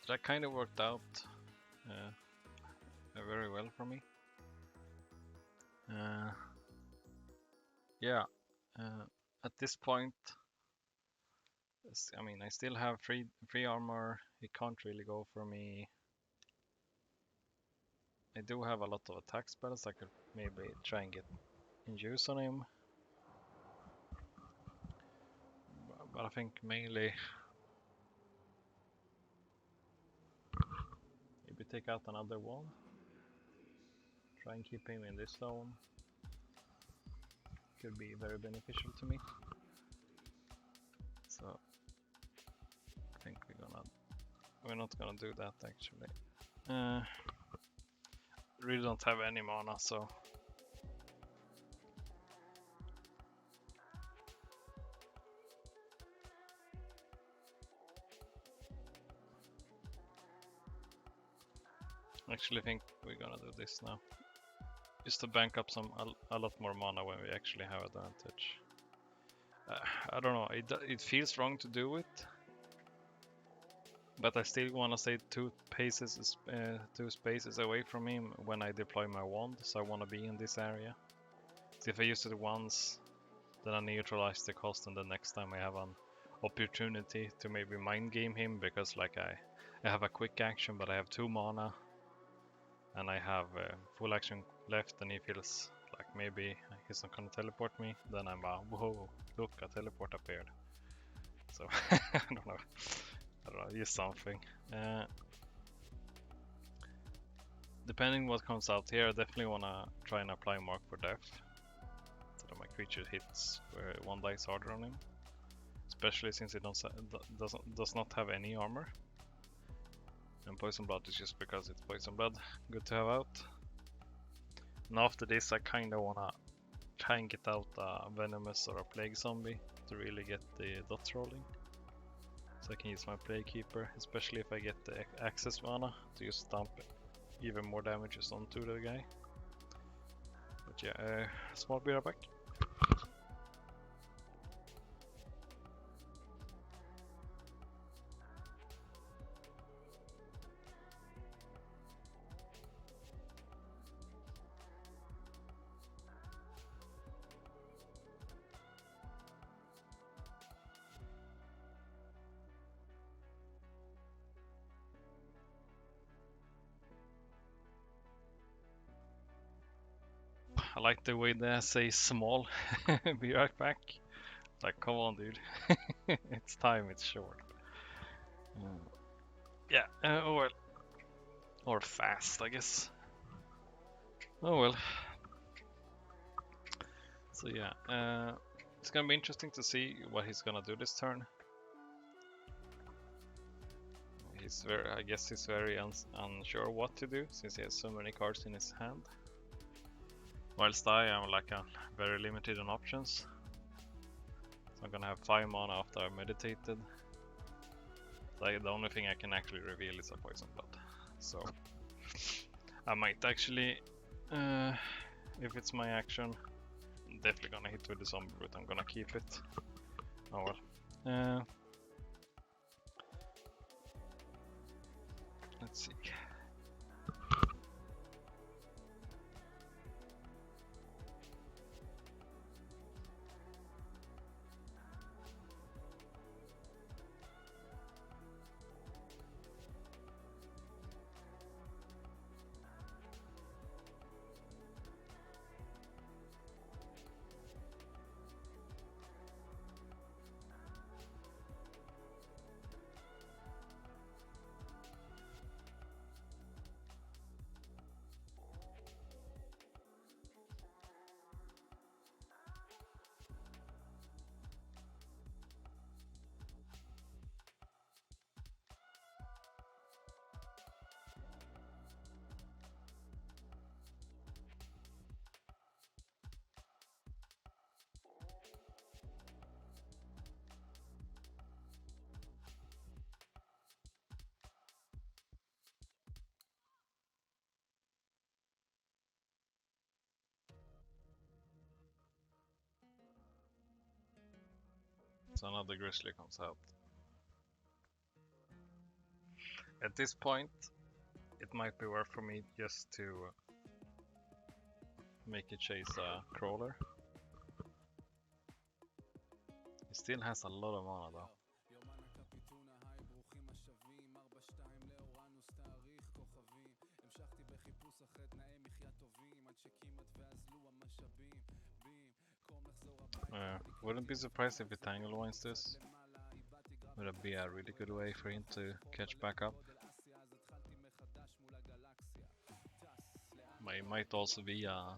That kind of worked out very well for me. Yeah, at this point, I mean, I still have free armor. He can't really go for me. I do have a lot of attack spells. I could maybe try and get in use on him. But I think mainly maybe take out another wall. Try and keep him in this zone. Could be very beneficial to me. So I think we're not gonna do that actually. Really don't have any mana, so actually think we're gonna do this now. Just to bank up a lot more mana when we actually have advantage. I don't know, it feels wrong to do it, but I still want to stay two spaces away from him when I deploy my wand, so I want to be in this area. So if I use it once, then I neutralize the cost, and the next time I have an opportunity to maybe mind game him, because like I have a quick action, but I have 2 mana, and I have full action left, and he feels like maybe he's not gonna teleport me, then I'm whoa, look, a teleport appeared. So I don't know, use something. Depending what comes out here, I definitely wanna try and apply Mark for Death, so that my creature hits where 1 dice harder on him, especially since it does not have any armor. And Poison Blood is just because it's Poison Blood. Good to have out. And after this, I kinda wanna try and get out a Venomous or a Plague Zombie to really get the dots rolling. So I can use my Plague Keeper, especially if I get the access mana to just dump even more damages onto the guy. But yeah, small beer back. I like the way they say small. Be right back. Like, come on, dude. It's time, it's short. Yeah, oh well. Or fast, I guess. Oh well. So yeah, it's gonna be interesting to see what he's gonna do this turn. I guess he's very unsure what to do, since he has so many cards in his hand. Whilst I am like very limited on options. So I'm gonna have 5 mana after I've meditated. So the only thing I can actually reveal is a Poison Blood. So I might actually, if it's my action, I'm definitely gonna hit with the zombie, but I'm gonna keep it. Oh well. Let's see. So another Grizzly comes out. At this point, it might be worth for me just to make it chase a crawler. He still has a lot of mana though. Wouldn't be surprised if he Tangle wins this. Would it be a really good way for him to catch back up? It might also be a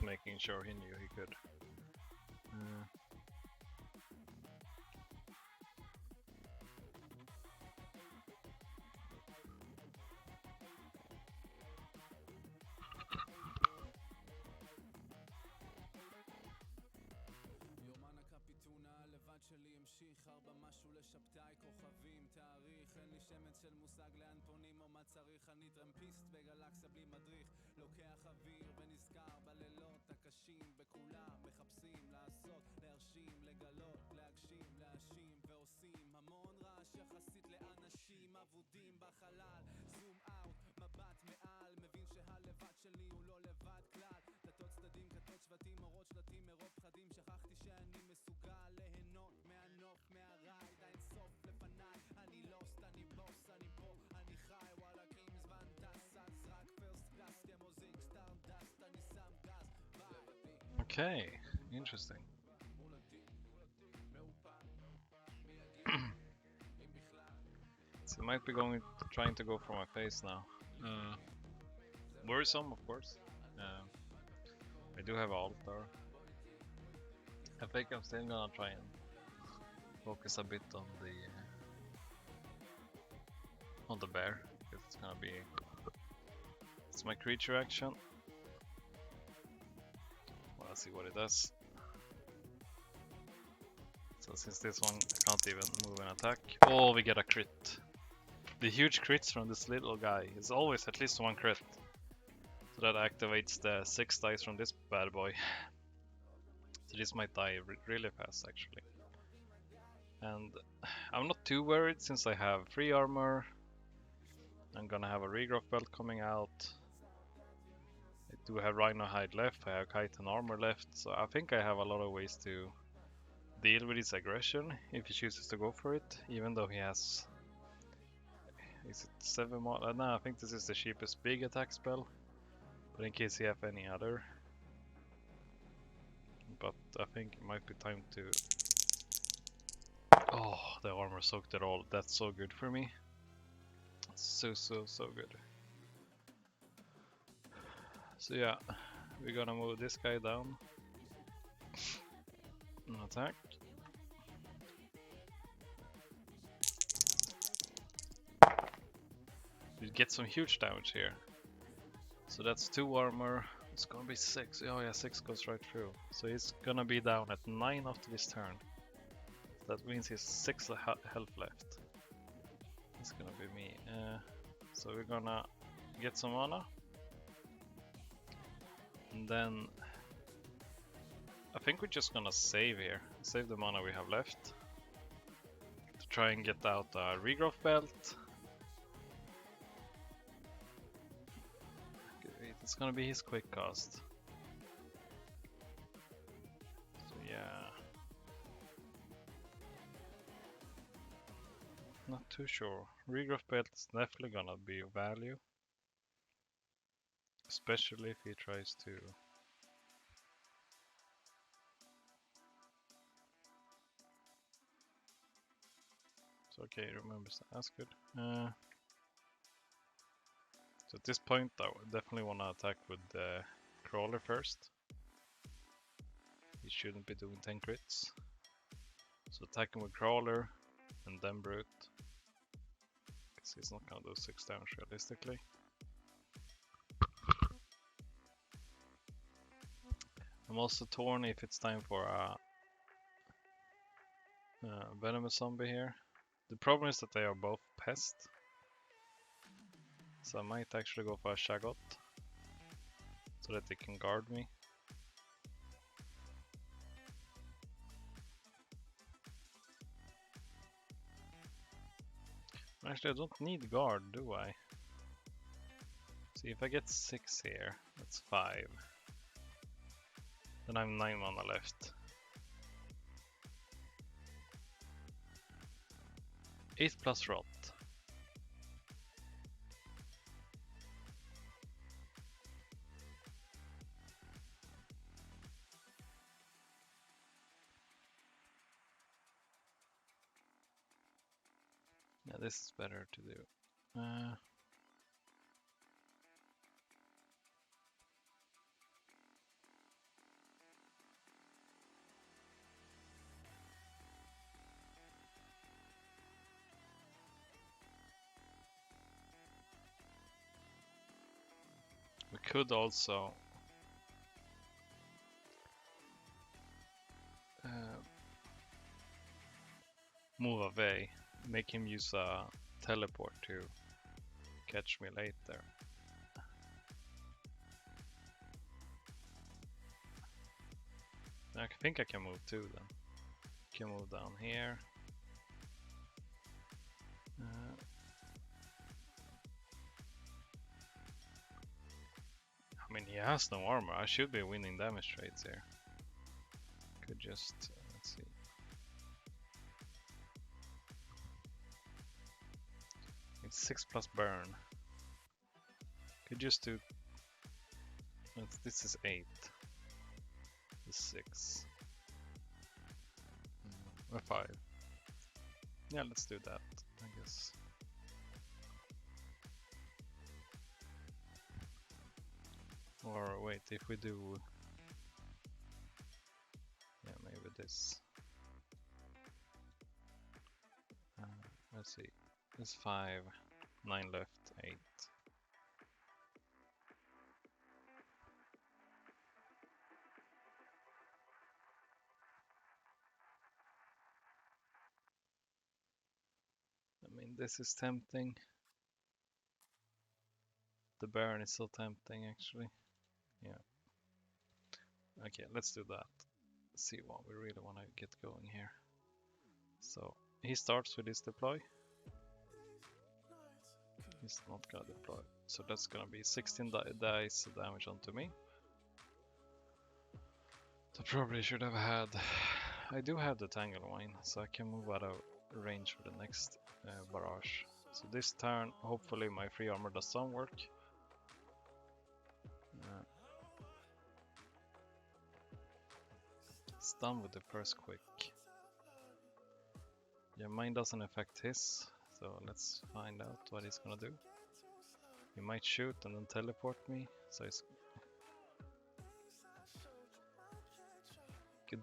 making sure he knew he could. Okay, interesting. So I might be trying to go for my face now. Worrisome, of course. I do have altar. I think I'm still gonna try and focus a bit on the bear, because it's my creature action. Well, let's see what it does. So since this one I can't even move an attack. Oh, we get a crit. The huge crits from this little guy. It's always at least one crit. So that activates the 6 dice from this bad boy. So this might die really fast actually. And I'm not too worried since I have 3 armor. I'm gonna have a regrowth belt coming out. I do have Rhino hide left, I have kite and armor left, so I think I have a lot of ways to deal with his aggression if he chooses to go for it, even though he has... Is it 7 more? No, I think this is the cheapest big attack spell, but in case he have any other. But I think it might be time to... Oh, the armor soaked it all. That's so good for me. So good. So yeah, we're gonna move this guy down. And attack. We get some huge damage here. So that's 2 armor. It's gonna be 6. Oh yeah, 6 goes right through. So he's gonna be down at 9 after this turn. That means he's 6 health left. It's gonna be me. So we're gonna get some mana. And then I think we're just gonna save here. Save the mana we have left. To try and get out a regrowth belt. It's gonna be his quick cast. So yeah. Not too sure. Regrowth belt is definitely gonna be of value. Especially if he tries to... So okay, remembers that. That's good. So at this point, I would definitely want to attack with the crawler first. He shouldn't be doing 10 crits. So attacking with crawler and then brute. Because he's not gonna do 6 damage realistically. I'm also torn if it's time for a venomous zombie here. The problem is that they are both pest. So I might actually go for a Shagot so that they can guard me. Actually, I don't need guard, do I? See, if I get 6 here, that's 5. Then I have 9 mana left. 8 plus rot. Yeah, this is better to do. We could also move away, make him use a teleport to catch me later. I think I can move too then. Can move down here. I mean, he has no armor. I should be winning damage trades here. Could just, let's see. It's 6 plus burn. Could just do, this is 8. This is 6. Or 5. Yeah, let's do that, I guess. Or wait, if we do... Yeah, maybe this. Let's see. There's 5, 9 left, 8. I mean, this is tempting. The Baron is so tempting, actually. Yeah. Okay, let's do that. See what we really want to get going here. So, he starts with his deploy. He's not gonna deploy. So that's gonna be 16 dice damage onto me. So probably should have had... I do have the Tangle Wine, so I can move out of range for the next barrage. So this turn, hopefully my free armor does some work. It's done with the first quick. Yeah, mine doesn't affect his, so let's find out what he's gonna do. He might shoot and then teleport me, so it's...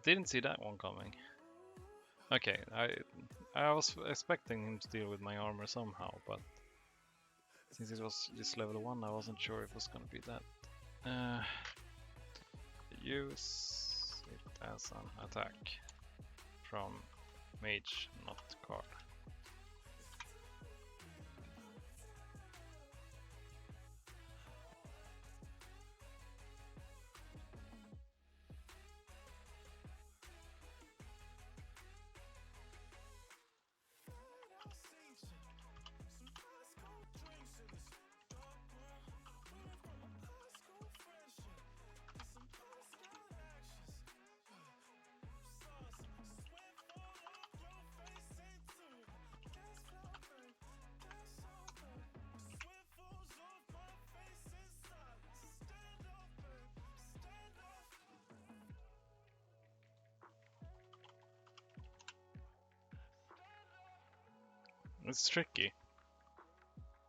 Didn't see that one coming. Okay, I was expecting him to deal with my armor somehow, but since it was just level 1, I wasn't sure if it was gonna be that. Use it as an attack from mage, not card. It's tricky.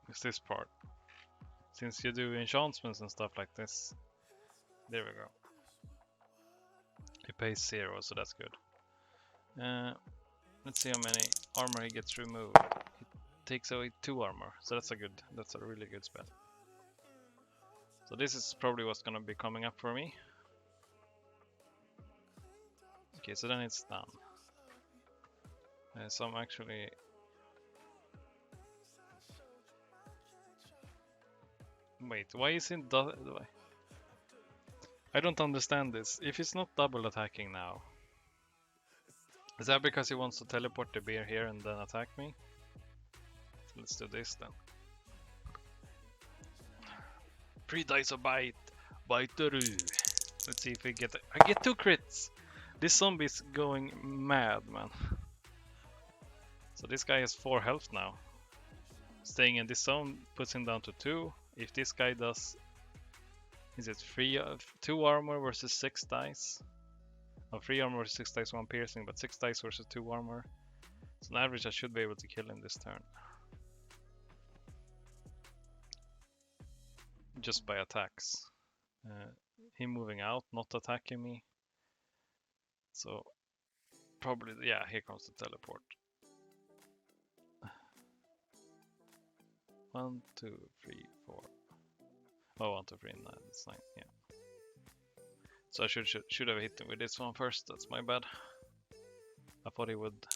It's this part. Since you do enchantments and stuff like this. There we go. He pays 0, so that's good. Let's see how many armor he gets removed. He takes away 2 armor, so that's a really good spell. So this is probably what's gonna be coming up for me. Okay, so then it's done. So I'm actually... Wait, why is it I don't understand this. If he's not double attacking now, is that because he wants to teleport the bear here and then attack me? So let's do this then. 3 dice of bite. Bite-a-roo. Let's see if we get... I get 2 crits! This zombie's going mad, man. So this guy has 4 health now. Staying in this zone puts him down to 2. If this guy does... Is it 2 armor versus 6 dice? No, 3 armor versus 6 dice, 1 piercing, but 6 dice versus 2 armor. So on average I should be able to kill him this turn. Just by attacks. Him moving out, not attacking me. So probably, yeah, here comes the teleport. 1, 2, 3, 4. Oh, 1, 2, 3, 9. That's 9. Yeah. So I should have hit him with this one first. That's my bad. I thought he would.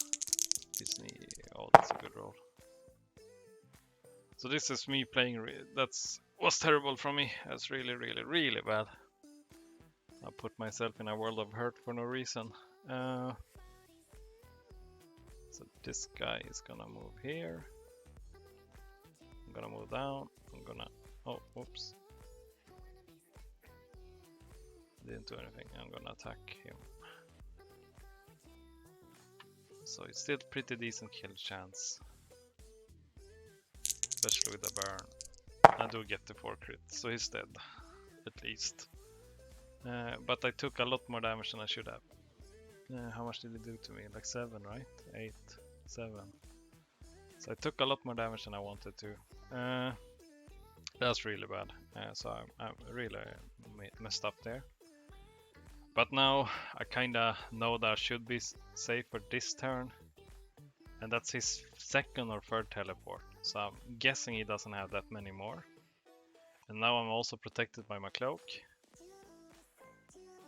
His knee. Oh, that's a good roll. So this is me playing. Was terrible from me. That's really, really, really bad. I put myself in a world of hurt for no reason. So this guy is gonna move here. I'm gonna move down. I'm gonna... Oh, oops. Didn't do anything. I'm gonna attack him. So it's still pretty decent kill chance. Especially with the burn. I do get the 4 crit, so he's dead. At least. But I took a lot more damage than I should have. How much did he do to me? Like 7, right? 8, 7. So I took a lot more damage than I wanted to. That's really bad. So I'm really messed up there. But now I kinda know that I should be safe for this turn. And that's his 2nd or 3rd teleport. So I'm guessing he doesn't have that many more. And now I'm also protected by my cloak.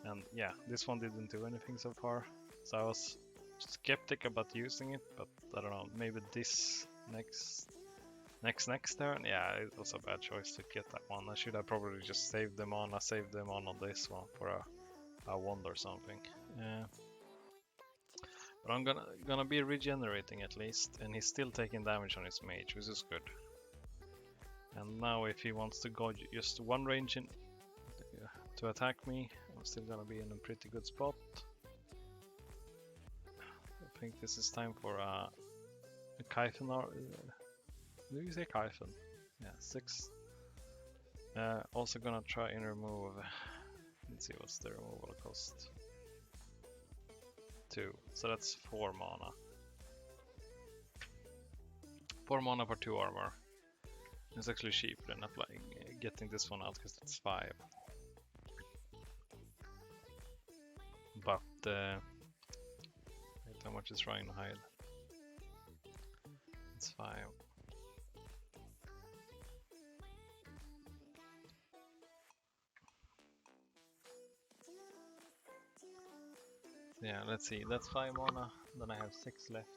And yeah, this one didn't do anything so far. So I was skeptic about using it, but I don't know, maybe this next turn. Yeah, it was a bad choice to get that one. I should have probably just saved them on. I saved them on this one for a wand or something. But I'm gonna be regenerating at least, and he's still taking damage on his mage, which is good. And now if he wants to go just one range in to attack me, I'm still gonna be in a pretty good spot. I think this is time for a Kyphen. Do you say Kyphen? Yeah, 6. Also gonna try and remove. Let's see what's the removal cost. 2. So that's 4 mana. 4 mana for 2 armor. It's actually cheaper than applying, getting this one out because it's 5. But wait, how much is Rhino Hide? It's 5. Yeah, let's see. That's 5 mana. Then I have 6 left.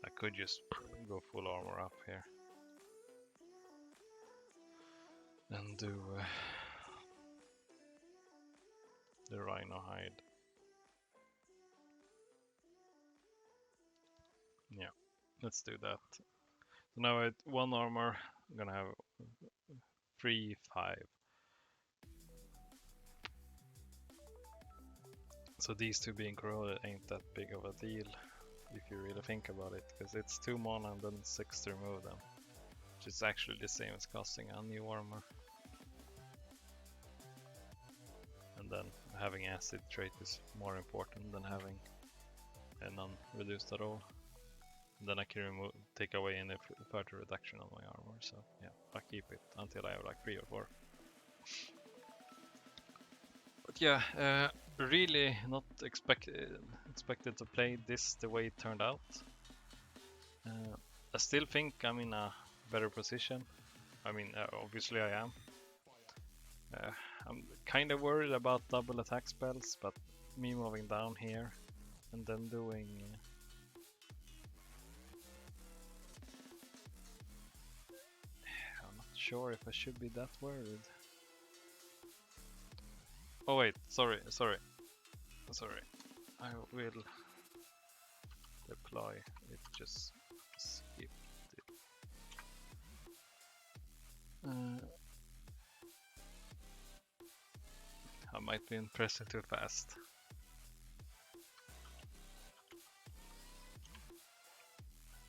I could just go full armor up here. And do the Rhino Hide. Yeah, let's do that. So now at 1 armor, I'm gonna have 3, 5. So these two being corroded ain't that big of a deal if you really think about it, because it's 2 mana and then 6 to remove them, which is actually the same as casting a new armor. And then having acid trait is more important than having none reduced at all. And then I can take away any further reduction on my armor. So yeah, I'll keep it until I have like 3 or 4. But yeah, really not expected to play this the way it turned out. I still think I'm in a better position. I mean, obviously I am. I'm kind of worried about double attack spells, but me moving down here and then doing... I'm not sure if I should be that worried. Oh wait, sorry. I will deploy it, just skip it. I might be pressing too fast.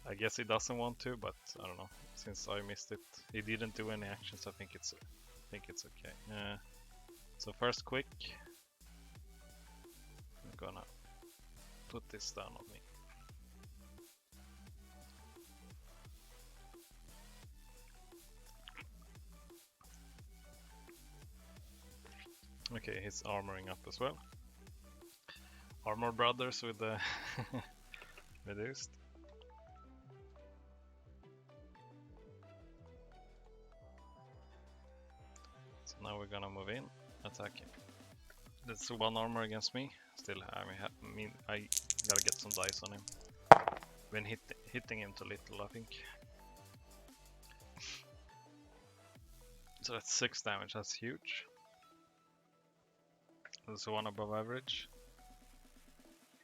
I guess he doesn't want to, but I don't know. Since I missed it, he didn't do any actions. I think it's okay. So first quick, I'm gonna put this down on me. Okay, he's armoring up as well. Armor brothers with the reduced. So now we're gonna move in, attack him. That's 1 armor against me. Still, I mean, I gotta get some dice on him. Been hitting him too little, I think. So that's 6 damage. That's huge. That's 1 above average.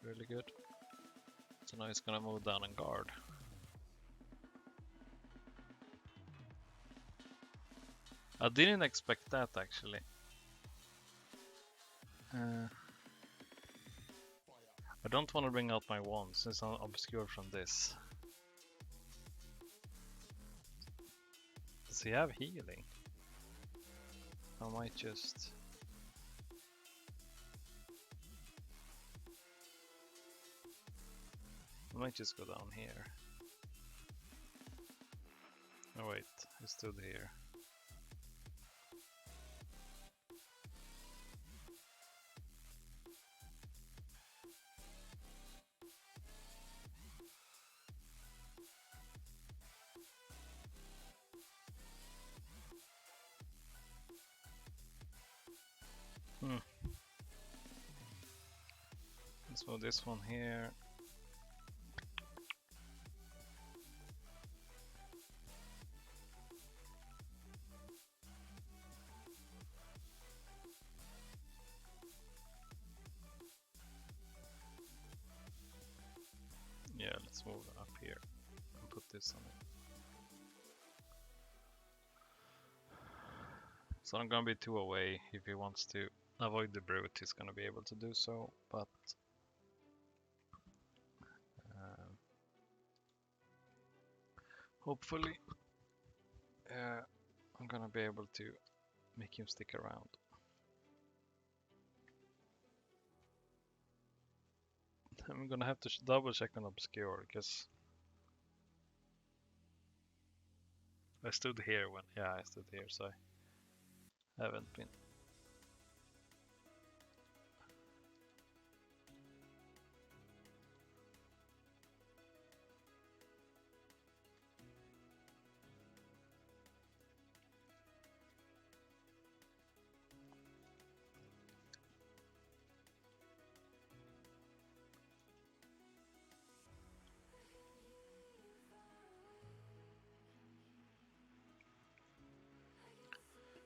Really good. So now he's gonna move down and guard. I didn't expect that actually. I don't want to bring out my wand since I'm obscured from this. Does he have healing? I might just... go down here. Oh wait, he stood here. Let's move this one here. Yeah, let's move up here and put this on it. So I'm gonna be 2 away. If he wants to avoid the brute, he's gonna be able to do so, but hopefully I'm gonna be able to make him stick around. I'm gonna have to double check on obscure because I stood here when I stood here, so I haven't been.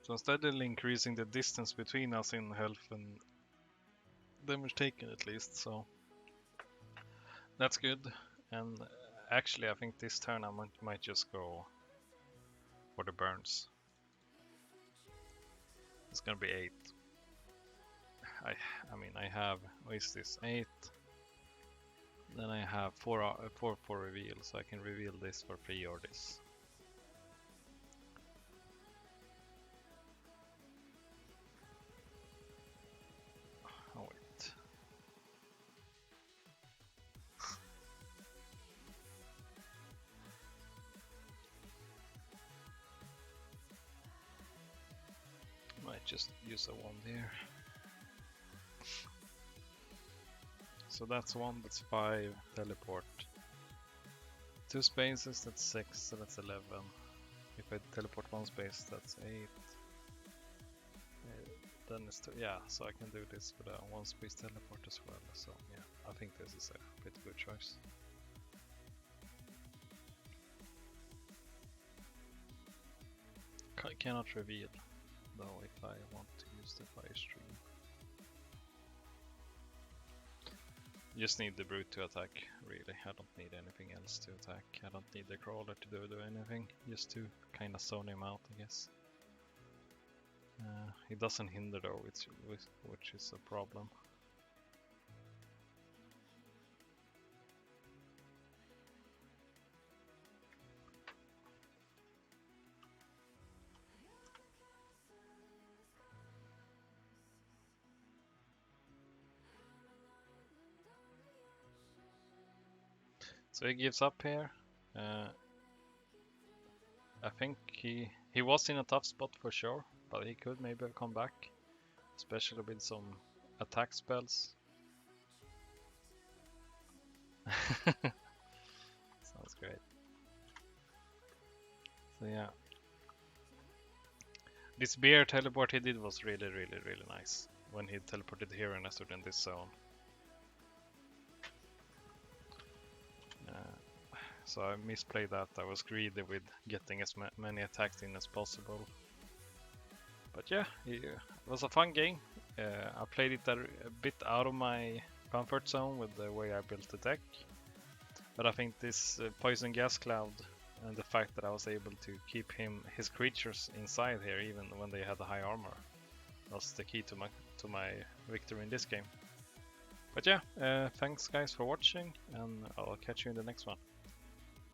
So I'm steadily increasing the distance between us in health and damage taken at least, so that's good. And actually I think this turn I might just go for the burns. It's gonna be 8. I mean I have, what is this, 8? Then I have 4 for reveal, so I can reveal this for 3 or this. Oh wait. just use a wand here. So that's 1, that's 5, teleport. 2 spaces, that's 6, so that's 11. If I teleport 1 space, that's 8. Then it's 2, yeah, so I can do this with a 1 space teleport as well. So yeah, I think this is a pretty good choice. Cannot reveal though if I want to use the fire stream. Just need the brute to attack, really. I don't need anything else to attack. I don't need the crawler to do anything, just to kind of zone him out, I guess. He doesn't hinder though, which is a problem. So he gives up here. I think he was in a tough spot for sure, but he could maybe have come back, especially with some attack spells. Sounds great. So yeah, this bear teleport he did was really nice when he teleported here and I stood in this zone. So I misplayed that. I was greedy with getting as many attacks in as possible. But yeah, it was a fun game. I played it a bit out of my comfort zone with the way I built the deck. But I think this poison gas cloud and the fact that I was able to keep his creatures inside here even when they had a high armor was the key to my victory in this game. But yeah, thanks guys for watching, and I'll catch you in the next one.